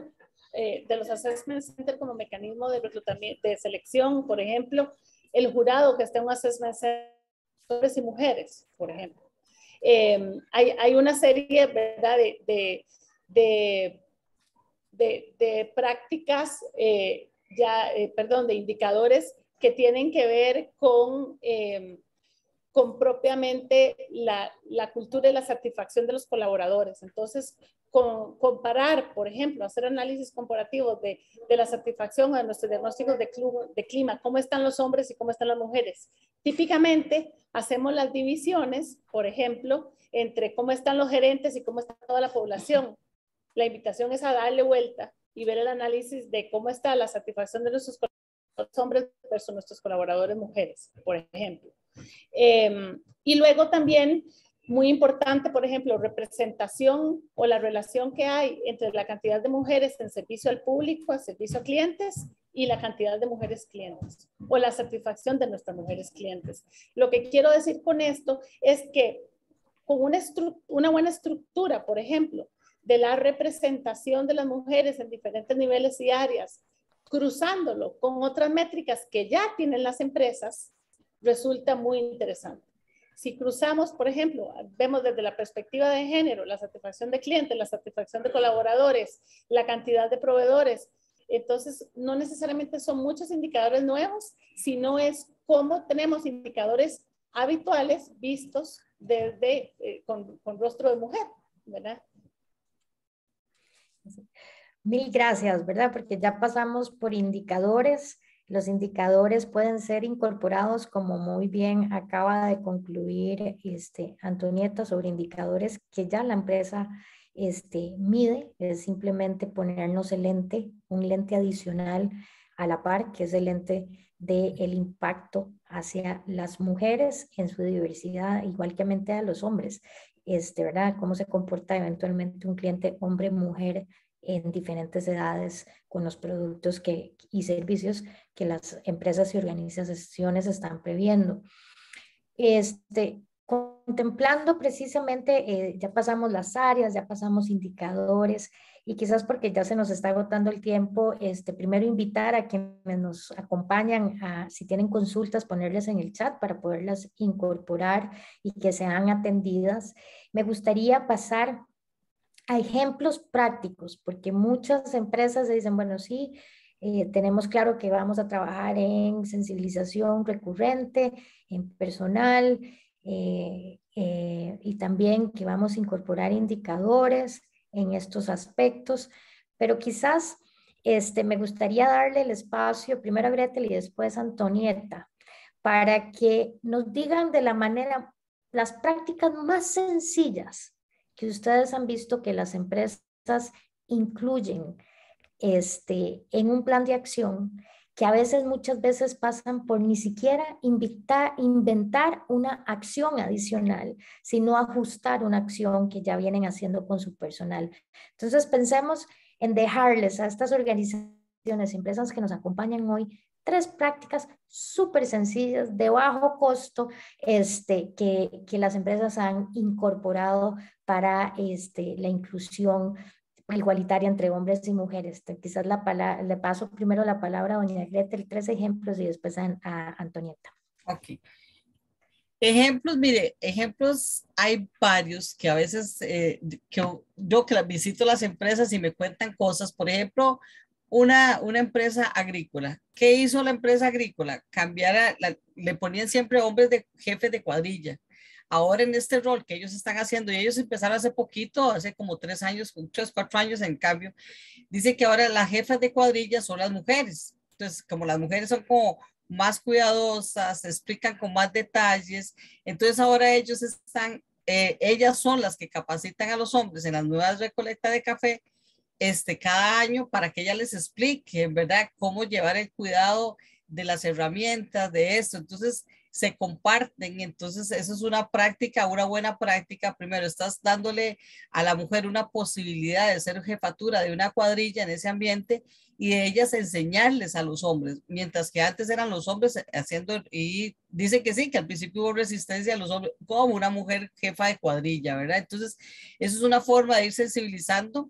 como mecanismo de reclutamiento, de selección, por ejemplo, el jurado que está en un assessment center, hombres y mujeres, por ejemplo. Hay una serie, ¿verdad?, de prácticas, de indicadores que tienen que ver con propiamente la cultura y la satisfacción de los colaboradores. Entonces, comparar, por ejemplo, hacer análisis comparativos de la satisfacción de nuestros diagnósticos de clima, cómo están los hombres y cómo están las mujeres. Típicamente hacemos las divisiones, por ejemplo, entre cómo están los gerentes y cómo está toda la población. La invitación es a darle vuelta y ver el análisis de cómo está la satisfacción de nuestros hombres versus nuestros colaboradores mujeres, por ejemplo. Y luego también, muy importante, por ejemplo, representación o la relación que hay entre la cantidad de mujeres en servicio al público, en servicio a clientes, y la cantidad de mujeres clientes, o la satisfacción de nuestras mujeres clientes. Lo que quiero decir con esto es que con una buena estructura, por ejemplo, de la representación de las mujeres en diferentes niveles y áreas, cruzándolo con otras métricas que ya tienen las empresas, resulta muy interesante. Si cruzamos, por ejemplo, vemos desde la perspectiva de género, la satisfacción de clientes, la satisfacción de colaboradores, la cantidad de proveedores, entonces no necesariamente son muchos indicadores nuevos, sino es cómo tenemos indicadores habituales vistos desde con rostro de mujer, ¿verdad? Mil gracias, ¿verdad? Porque ya pasamos por indicadores. Los indicadores pueden ser incorporados, como muy bien acaba de concluir Antonieta, sobre indicadores que ya la empresa mide. Es simplemente ponernos el lente, un lente adicional a la par, que es el lente del impacto hacia las mujeres en su diversidad, igualmente a los hombres, ¿verdad? Cómo se comporta eventualmente un cliente hombre-mujer en diferentes edades con los productos y servicios que las empresas y organizaciones están previendo. Contemplando precisamente, ya pasamos las áreas, ya pasamos indicadores, y quizás porque ya se nos está agotando el tiempo, primero invitar a quienes nos acompañan si tienen consultas, ponerles en el chat para poderlas incorporar y que sean atendidas. Me gustaría pasar a ejemplos prácticos, porque muchas empresas dicen, bueno, sí, tenemos claro que vamos a trabajar en sensibilización recurrente, en personal, y también que vamos a incorporar indicadores en estos aspectos, pero quizás me gustaría darle el espacio primero a Gretel y después a Antonieta, para que nos digan de la manera, las prácticas más sencillas que ustedes han visto que las empresas incluyen en un plan de acción, que a veces, muchas veces pasan por ni siquiera inventar una acción adicional, sino ajustar una acción que ya vienen haciendo con su personal. Entonces pensemos en dejarles a estas organizaciones, empresas que nos acompañan hoy, 3 prácticas súper sencillas, de bajo costo, que las empresas han incorporado para la inclusión igualitaria entre hombres y mujeres. Quizás le paso primero la palabra a doña Gretel, 3 ejemplos, y después a Antonieta. Ok. Ejemplos, mire, ejemplos hay varios que a veces yo que visito las empresas y me cuentan cosas. Por ejemplo, una empresa agrícola. ¿Qué hizo la empresa agrícola? Le ponían siempre hombres de jefes de cuadrilla. Ahora en este rol que ellos están haciendo, y ellos empezaron hace poquito, hace como 3 años, 3, 4 años en cambio, dice que ahora las jefas de cuadrilla son las mujeres. Entonces, como las mujeres son como más cuidadosas, se explican con más detalles, entonces ahora ellas son las que capacitan a los hombres en las nuevas recolectas de café cada año para que ella les explique, ¿verdad?, cómo llevar el cuidado de las herramientas, de esto. Entonces, se comparten. Entonces, eso es una práctica, una buena práctica. Primero, estás dándole a la mujer una posibilidad de ser jefatura de una cuadrilla en ese ambiente y de ellas enseñarles a los hombres, mientras que antes eran los hombres haciendo, y dice que sí, que al principio hubo resistencia a los hombres, como una mujer jefa de cuadrilla, ¿verdad? Entonces, eso es una forma de ir sensibilizando.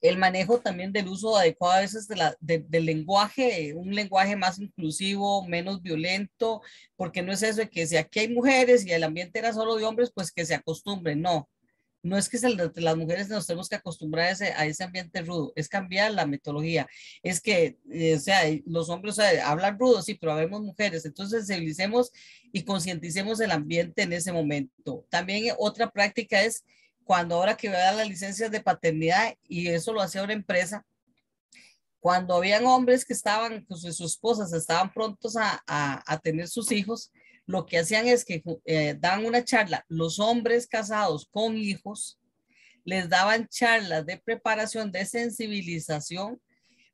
El manejo también del uso adecuado a veces del lenguaje, un lenguaje más inclusivo, menos violento, porque no es eso de que si aquí hay mujeres y el ambiente era solo de hombres, pues que se acostumbren. No, no es que las mujeres nos tenemos que acostumbrar a ese ambiente rudo, es cambiar la metodología. Es que, o sea, los hombres hablan rudo, sí, pero habemos mujeres, entonces sensibilicemos y concienticemos el ambiente en ese momento. También otra práctica es cuando ahora que voy a dar las licencias de paternidad, y eso lo hacía una empresa, cuando habían hombres que estaban, pues sus esposas estaban prontos a tener sus hijos, lo que hacían es que daban una charla, los hombres casados con hijos, les daban charlas de preparación, de sensibilización,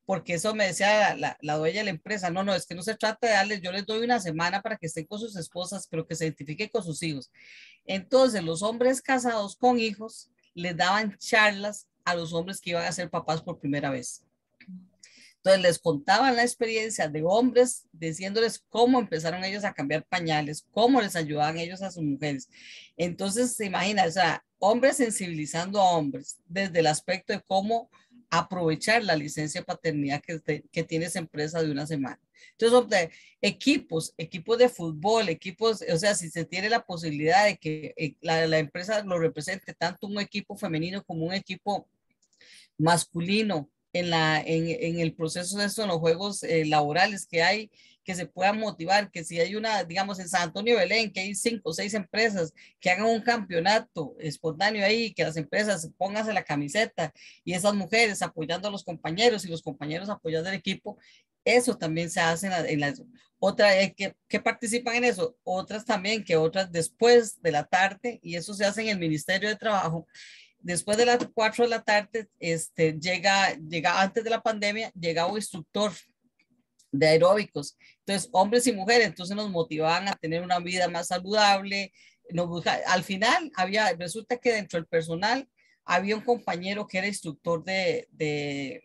porque eso me decía la dueña de la empresa, no, es que no se trata de darles, yo les doy una semana para que estén con sus esposas, pero que se identifiquen con sus hijos. Entonces, los hombres casados con hijos les daban charlas a los hombres que iban a ser papás por primera vez. Entonces les contaban la experiencia de hombres, diciéndoles cómo empezaron ellos a cambiar pañales, cómo les ayudaban ellos a sus mujeres. Entonces se imagina, o sea, hombres sensibilizando a hombres desde el aspecto de cómo aprovechar la licencia de paternidad que tiene esa empresa de una semana. Entonces, equipos de fútbol, equipos, o sea, si se tiene la posibilidad de que la empresa lo represente tanto un equipo femenino como un equipo masculino en el proceso de esto, en los juegos laborales que hay, que se puedan motivar, que si hay una, digamos, en San Antonio de Belén, que hay 5 o 6 empresas que hagan un campeonato espontáneo ahí, que las empresas pónganse la camiseta y esas mujeres apoyando a los compañeros y los compañeros apoyando al equipo, eso también se hace en las otras que participan en eso, otras también, que otras después de la tarde, y eso se hace en el Ministerio de Trabajo. Después de las 4 de la tarde, llega antes de la pandemia, llegaba un instructor de aeróbicos. Entonces, hombres y mujeres, entonces nos motivaban a tener una vida más saludable. Al final, resulta que dentro del personal había un compañero que era instructor de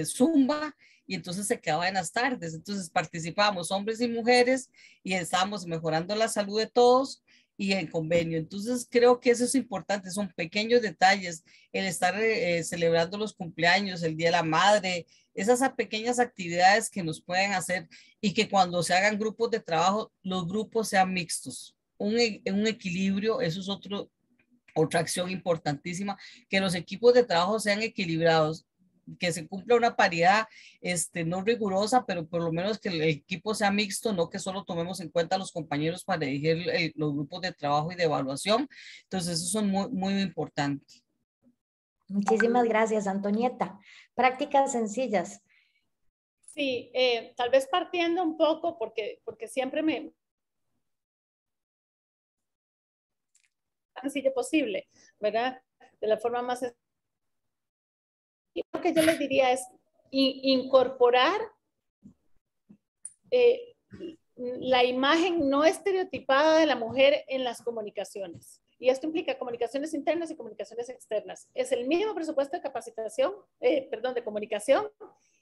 Zumba, y entonces se quedaba en las tardes. Entonces participábamos hombres y mujeres y estábamos mejorando la salud de todos y en convenio. Entonces creo que eso es importante, son pequeños detalles, el estar celebrando los cumpleaños, el Día de la Madre, esas pequeñas actividades que nos pueden hacer, y que cuando se hagan grupos de trabajo, los grupos sean mixtos, un equilibrio, eso es otra acción importantísima, que los equipos de trabajo sean equilibrados, que se cumpla una paridad no rigurosa, pero por lo menos que el equipo sea mixto, no que solo tomemos en cuenta a los compañeros para elegir los grupos de trabajo y de evaluación. Entonces, eso son muy, muy importantes. Muchísimas gracias, Antonieta. Prácticas sencillas. Sí, tal vez partiendo un poco, porque siempre me... sencillo posible, ¿verdad? De la forma más... Y lo que yo les diría es incorporar la imagen no estereotipada de la mujer en las comunicaciones. Y esto implica comunicaciones internas y comunicaciones externas. Es el mismo presupuesto de capacitación, de comunicación,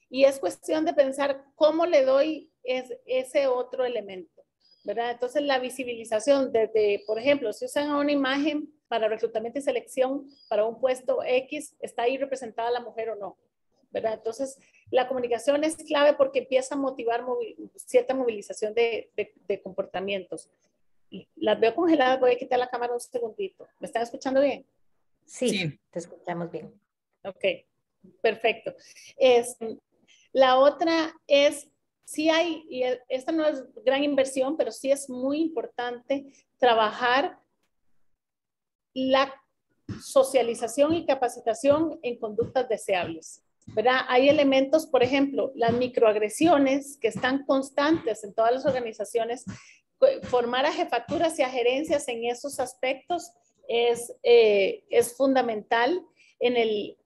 y es cuestión de pensar cómo le doy ese otro elemento, ¿verdad? Entonces la visibilización desde, por ejemplo, si usan una imagen para reclutamiento y selección para un puesto X, ¿está ahí representada la mujer o no? ¿Verdad? Entonces, la comunicación es clave porque empieza a motivar cierta movilización de comportamientos. Las veo congeladas, voy a quitar la cámara un segundito. ¿Me están escuchando bien? Sí. Te escuchamos bien. Ok, perfecto. La otra es, sí hay, y esta no es gran inversión, pero sí es muy importante trabajar la socialización y capacitación en conductas deseables, ¿verdad? Hay elementos, por ejemplo, las microagresiones que están constantes en todas las organizaciones. Formar a jefaturas y a gerencias en esos aspectos es fundamental en el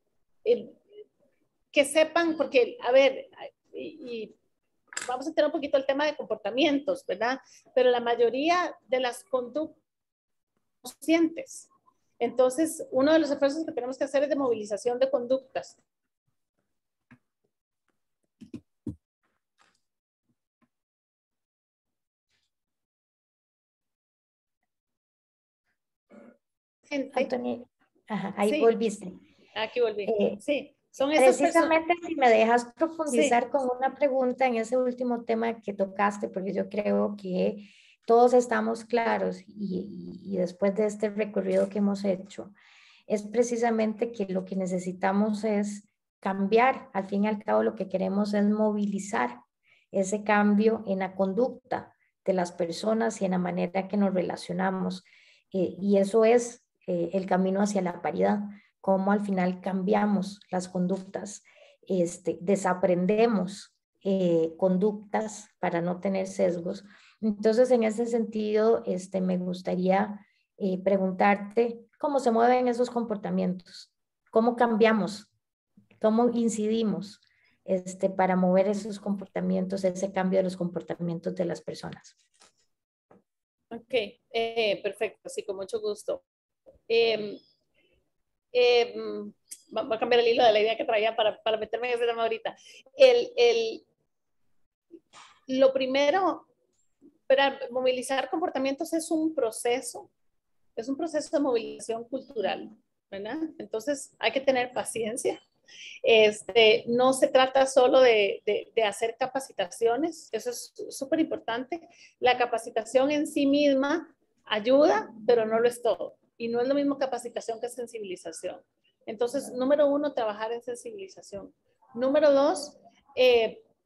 que sepan, porque, a ver, y vamos a tener un poquito el tema de comportamientos, ¿verdad? Pero la mayoría de las conductas conscientes. Entonces, uno de los esfuerzos que tenemos que hacer es de movilización de conductas. Antonio, ahí sí. Volviste. Aquí volví. Sí, son precisamente si me dejas profundizar con una pregunta en ese último tema que tocaste, porque yo creo que todos estamos claros y después de este recorrido que hemos hecho, es precisamente que lo que necesitamos es cambiar. Al fin y al cabo lo que queremos es movilizar ese cambio en la conducta de las personas y en la manera que nos relacionamos. Y eso es el camino hacia la paridad, cómo al final cambiamos las conductas, desaprendemos conductas para no tener sesgos. Entonces, en ese sentido, me gustaría preguntarte cómo se mueven esos comportamientos, cómo cambiamos, cómo incidimos para mover esos comportamientos, ese cambio de los comportamientos de las personas. Ok, perfecto, sí, con mucho gusto. Voy a cambiar el hilo de la idea que traía para meterme en ese tema ahorita. Lo primero, para movilizar comportamientos es un proceso de movilización cultural, ¿verdad? Entonces hay que tener paciencia. No se trata solo de hacer capacitaciones, eso es súper importante. La capacitación en sí misma ayuda, pero no lo es todo. Y no es lo mismo capacitación que sensibilización. Entonces, número 1, trabajar en sensibilización. Número 2,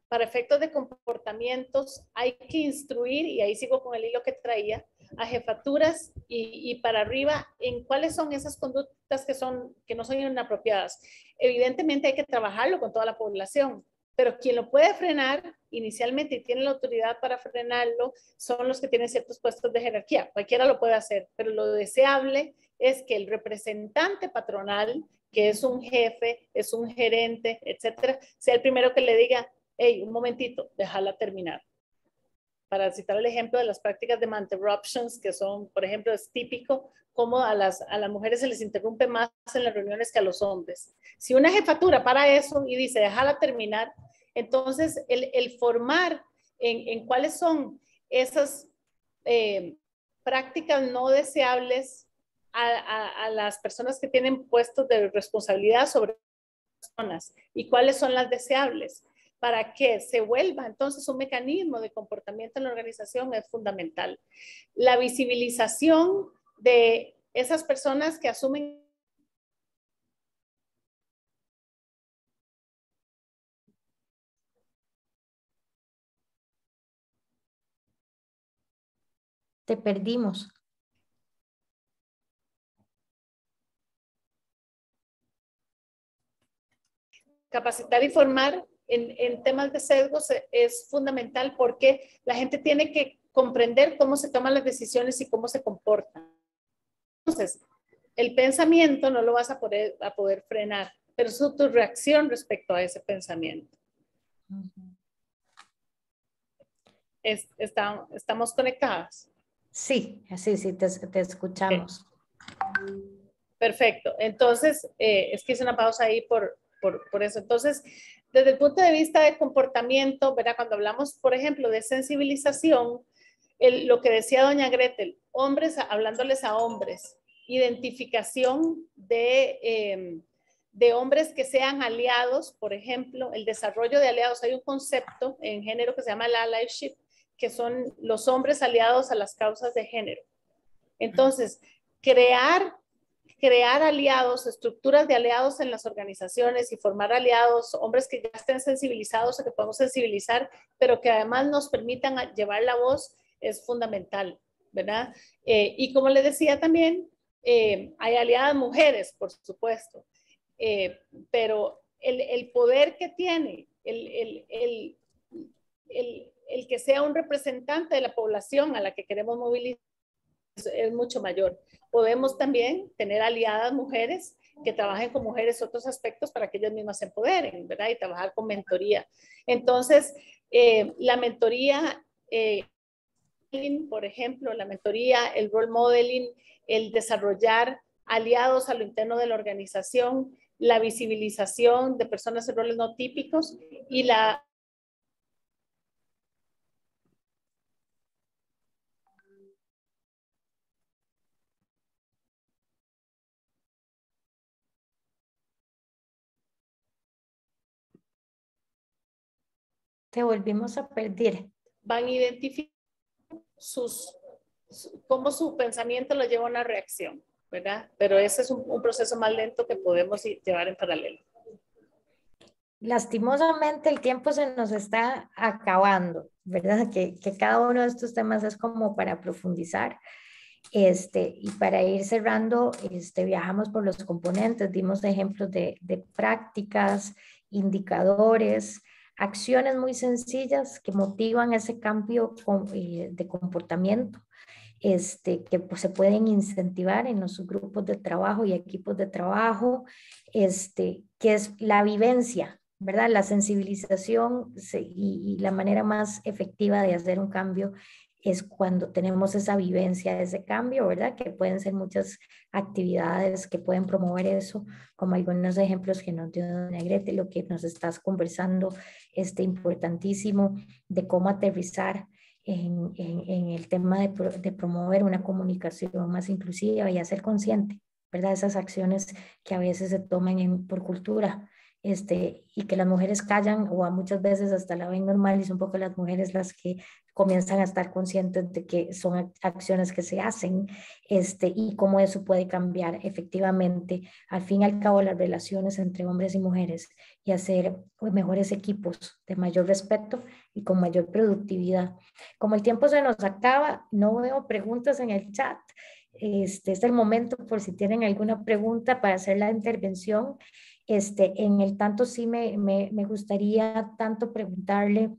para efectos de comportamientos hay que instruir, y ahí sigo con el hilo que traía, a jefaturas y para arriba en cuáles son esas conductas que no son inapropiadas. Evidentemente hay que trabajarlo con toda la población, pero quien lo puede frenar inicialmente y tiene la autoridad para frenarlo son los que tienen ciertos puestos de jerarquía. Cualquiera lo puede hacer, pero lo deseable es que el representante patronal, que es un jefe, es un gerente, etcétera, sea el primero que le diga, hey, un momentito, déjala terminar. Para citar el ejemplo de las prácticas de interruptions, que son, por ejemplo, es típico cómo a las mujeres se les interrumpe más en las reuniones que a los hombres. Si una jefatura para eso y dice, déjala terminar, entonces el formar en cuáles son esas prácticas no deseables a las personas que tienen puestos de responsabilidad sobre personas y cuáles son las deseables, para que se vuelva entonces un mecanismo de comportamiento en la organización es fundamental. La visibilización de esas personas que asumen Te perdimos. capacitar y formar en temas de sesgos es fundamental porque la gente tiene que comprender cómo se toman las decisiones y cómo se comportan. Entonces, el pensamiento no lo vas a poder frenar, pero es tu reacción respecto a ese pensamiento. ¿Estamos conectadas? Sí, te escuchamos. Okay. Perfecto. Entonces, es que hice una pausa ahí por eso. Entonces, desde el punto de vista de comportamiento, ¿verdad? Cuando hablamos, por ejemplo, de sensibilización, lo que decía doña Gretel, hombres, hablándoles a hombres, identificación de hombres que sean aliados, por ejemplo, el desarrollo de aliados. Hay un concepto en género que se llama el allyship, que son los hombres aliados a las causas de género. Entonces, crear aliados, estructuras de aliados en las organizaciones y formar aliados, hombres que ya estén sensibilizados o que podemos sensibilizar, pero que además nos permitan llevar la voz, es fundamental, ¿verdad? Y como les decía también, hay aliadas mujeres, por supuesto, pero el poder que tiene, el que sea un representante de la población a la que queremos movilizar es mucho mayor. Podemos también tener aliadas mujeres que trabajen con mujeres otros aspectos para que ellas mismas se empoderen, ¿verdad? Y trabajar con mentoría. Entonces, la mentoría, por ejemplo, la mentoría, el role modeling, el desarrollar aliados a lo interno de la organización, la visibilización de personas en roles no típicos y la Te volvimos a perder. van a identificar cómo su pensamiento lo lleva a una reacción, ¿verdad? Pero ese es un proceso más lento que podemos llevar en paralelo. Lastimosamente el tiempo se nos está acabando, ¿verdad? Que cada uno de estos temas es como para profundizar. Y para ir cerrando, viajamos por los componentes, dimos ejemplos de prácticas, indicadores, acciones muy sencillas que motivan ese cambio de comportamiento, que pues, se pueden incentivar en los grupos de trabajo y equipos de trabajo, que es la vivencia, ¿verdad? La sensibilización y la manera más efectiva de hacer un cambio es cuando tenemos esa vivencia de ese cambio, ¿verdad? Que pueden ser muchas actividades que pueden promover eso, como algunos ejemplos que nos dio doña Grete, lo que nos estás conversando, importantísimo de cómo aterrizar en el tema de promover una comunicación más inclusiva y hacer consciente, ¿verdad? Esas acciones que a veces se toman por cultura, y que las mujeres callan o a muchas veces hasta la ven normal y son un poco las mujeres las que comienzan a estar conscientes de que son acciones que se hacen, y cómo eso puede cambiar efectivamente, al fin y al cabo, las relaciones entre hombres y mujeres y hacer mejores equipos de mayor respeto y con mayor productividad. Como el tiempo se nos acaba, no veo preguntas en el chat. Este es el momento por si tienen alguna pregunta para hacer la intervención. En el tanto sí me gustaría tanto preguntarle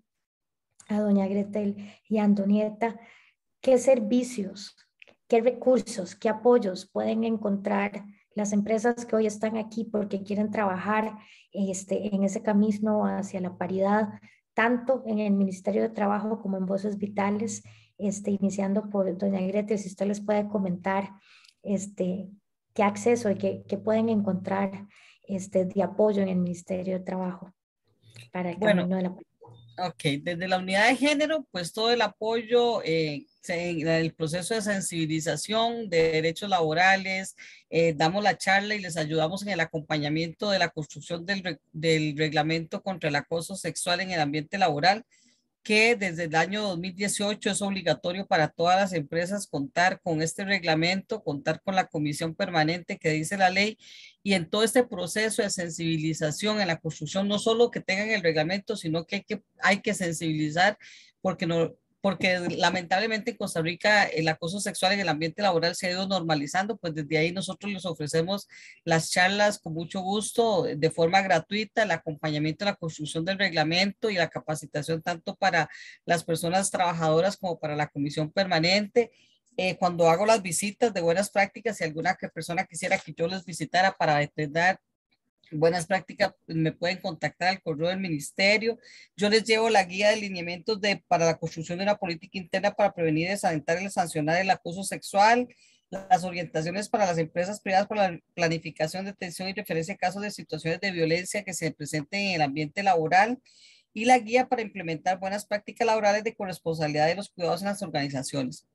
a doña Gretel y a Antonieta qué servicios, qué recursos, qué apoyos pueden encontrar las empresas que hoy están aquí porque quieren trabajar en ese camino hacia la paridad, tanto en el Ministerio de Trabajo como en Voces Vitales, iniciando por doña Gretel, si usted les puede comentar qué acceso y qué pueden encontrar de apoyo en el Ministerio de Trabajo para el camino de la paridad. Ok, desde la unidad de género, pues todo el apoyo en el proceso de sensibilización de derechos laborales, damos la charla y les ayudamos en el acompañamiento de la construcción del reglamento contra el acoso sexual en el ambiente laboral, que desde el año 2018 es obligatorio para todas las empresas contar con este reglamento, contar con la comisión permanente que dice la ley, y en todo este proceso de sensibilización en la construcción, no solo que tengan el reglamento, sino que hay que sensibilizar porque lamentablemente en Costa Rica el acoso sexual en el ambiente laboral se ha ido normalizando, pues desde ahí nosotros les ofrecemos las charlas con mucho gusto, de forma gratuita, el acompañamiento en la construcción del reglamento y la capacitación tanto para las personas trabajadoras como para la comisión permanente. Cuando hago las visitas de buenas prácticas, si alguna persona quisiera que yo les visitara para determinar buenas prácticas, me pueden contactar al correo del ministerio. Yo les llevo la guía de lineamientos para la construcción de una política interna para prevenir, desalentar y sancionar el acoso sexual, las orientaciones para las empresas privadas para la planificación, detención y referencia a casos de situaciones de violencia que se presenten en el ambiente laboral, y la guía para implementar buenas prácticas laborales de corresponsabilidad de los cuidados en las organizaciones.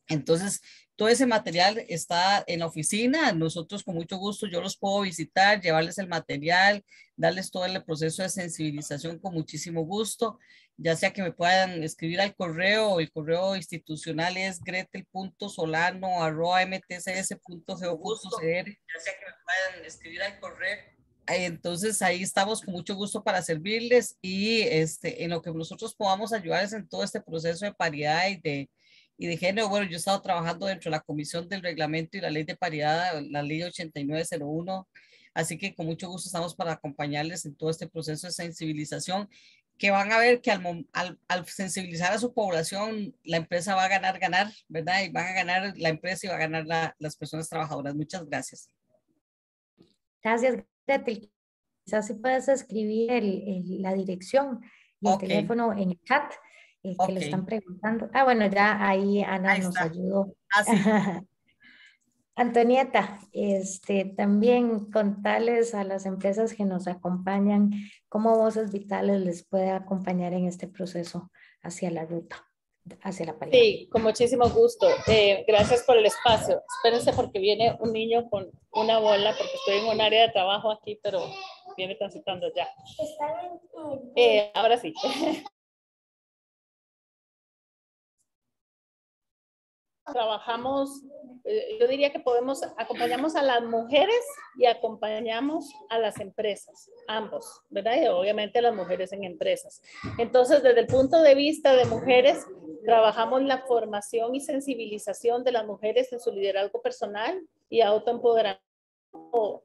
Entonces, todo ese material está en la oficina. Nosotros con mucho gusto, yo los puedo visitar, llevarles el material, darles todo el proceso de sensibilización con muchísimo gusto, ya sea que me puedan escribir al correo, el correo institucional es gretel.solano@mtcs.go.cr, ya sea que me puedan escribir al correo. Entonces ahí estamos con mucho gusto para servirles, y en lo que nosotros podamos ayudarles en todo este proceso de paridad y de género. Bueno, yo he estado trabajando dentro de la Comisión del Reglamento y la Ley de Paridad, la Ley 8901, así que con mucho gusto estamos para acompañarles en todo este proceso de sensibilización, que van a ver que al sensibilizar a su población, la empresa va a ganar, ¿verdad? Y van a ganar la empresa y va a ganar las personas trabajadoras. Muchas gracias. Gracias, Gretel. Quizás si puedes escribir la dirección y el teléfono en el chat, que le están preguntando. Ah, bueno, ya ahí Ana nos ayudó. Sí. Antonieta, también contarles a las empresas que nos acompañan cómo Voces Vitales les puede acompañar en este proceso hacia la ruta, hacia la paridad. Sí, con muchísimo gusto. Gracias por el espacio. Espérense porque viene un niño con una bola, porque estoy en un área de trabajo aquí, pero viene transitando ya. Ahora sí. Trabajamos, yo diría que acompañamos a las mujeres y acompañamos a las empresas, ambos, ¿verdad? Y obviamente a las mujeres en empresas. Entonces, desde el punto de vista de mujeres, Trabajamos la formación y sensibilización de las mujeres en su liderazgo personal y autoempoderamiento,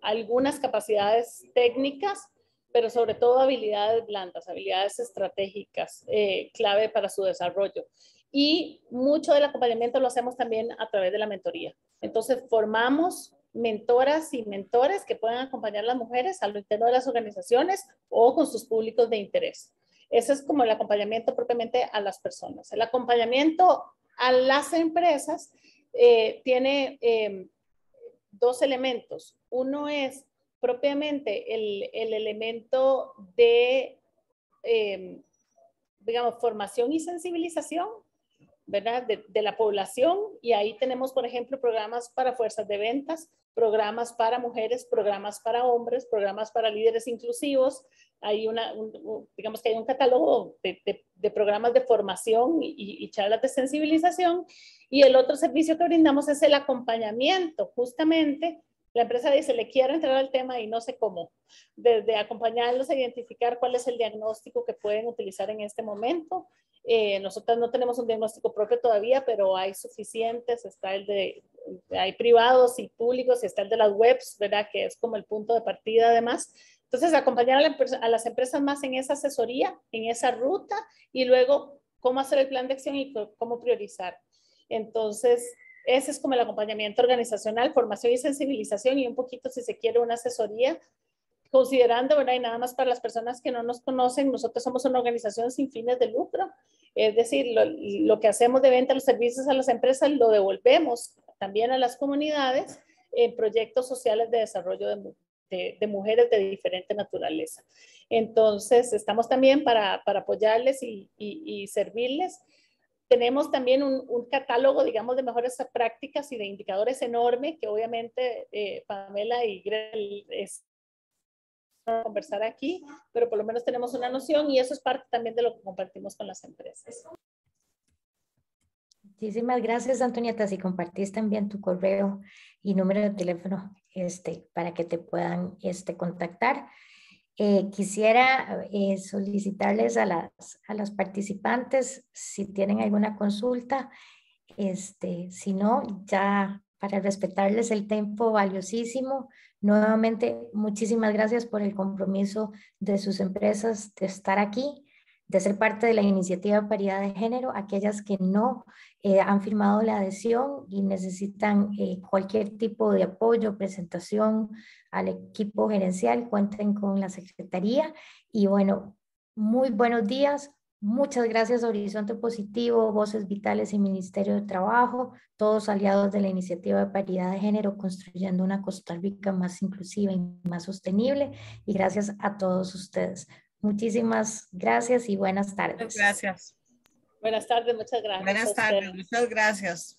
algunas capacidades técnicas, pero sobre todo habilidades blandas, habilidades estratégicas, clave para su desarrollo. Y mucho del acompañamiento lo hacemos también a través de la mentoría. Entonces formamos mentoras y mentores que puedan acompañar a las mujeres a lo interno de las organizaciones o con sus públicos de interés. Ese es como el acompañamiento propiamente a las personas. El acompañamiento a las empresas tiene dos elementos. Uno es propiamente el elemento de, digamos, formación y sensibilización, ¿verdad? De la población, y ahí tenemos, por ejemplo, programas para fuerzas de ventas, programas para mujeres, programas para hombres, programas para líderes inclusivos. Hay digamos que hay un catálogo de programas de formación y charlas de sensibilización. Y el otro servicio que brindamos es el acompañamiento. Justamente la empresa dice, le quiero entrar al tema y no sé cómo. Desde acompañarlos a identificar cuál es el diagnóstico que pueden utilizar en este momento. Nosotros no tenemos un diagnóstico propio todavía, pero hay suficientes. Está hay privados y públicos, y está el de las webs, ¿verdad? Que es como el punto de partida además. Entonces, acompañar a las empresas más en esa asesoría, en esa ruta, y luego cómo hacer el plan de acción y cómo priorizar. Entonces, ese es como el acompañamiento organizacional, formación y sensibilización, y un poquito, si se quiere, una asesoría, considerando, ¿verdad? Y nada más para las personas que no nos conocen, nosotros somos una organización sin fines de lucro, es decir, lo que hacemos de venta de los servicios a las empresas lo devolvemos también a las comunidades en proyectos sociales de desarrollo de mujeres de diferente naturaleza. Entonces, estamos también para apoyarles y servirles. Tenemos también un catálogo, digamos, de mejores prácticas y de indicadores enorme, que obviamente Pamela y Grel conversar aquí, pero por lo menos tenemos una noción, y eso es parte también de lo que compartimos con las empresas. Muchísimas gracias, Antonieta. Si compartís también tu correo y número de teléfono para que te puedan contactar. Quisiera solicitarles a las participantes si tienen alguna consulta. Si no, ya para respetarles el tiempo valiosísimo, nuevamente muchísimas gracias por el compromiso de sus empresas de estar aquí, de ser parte de la iniciativa de paridad de género. Aquellas que no han firmado la adhesión y necesitan cualquier tipo de apoyo, presentación al equipo gerencial, cuenten con la Secretaría. Y bueno, muy buenos días. Muchas gracias a Horizonte Positivo, Voces Vitales y Ministerio de Trabajo, todos aliados de la iniciativa de paridad de género, construyendo una Costa Rica más inclusiva y más sostenible. Y gracias a todos ustedes. Muchísimas gracias y buenas tardes. Gracias. Buenas tardes, muchas gracias. Buenas tardes, muchas gracias.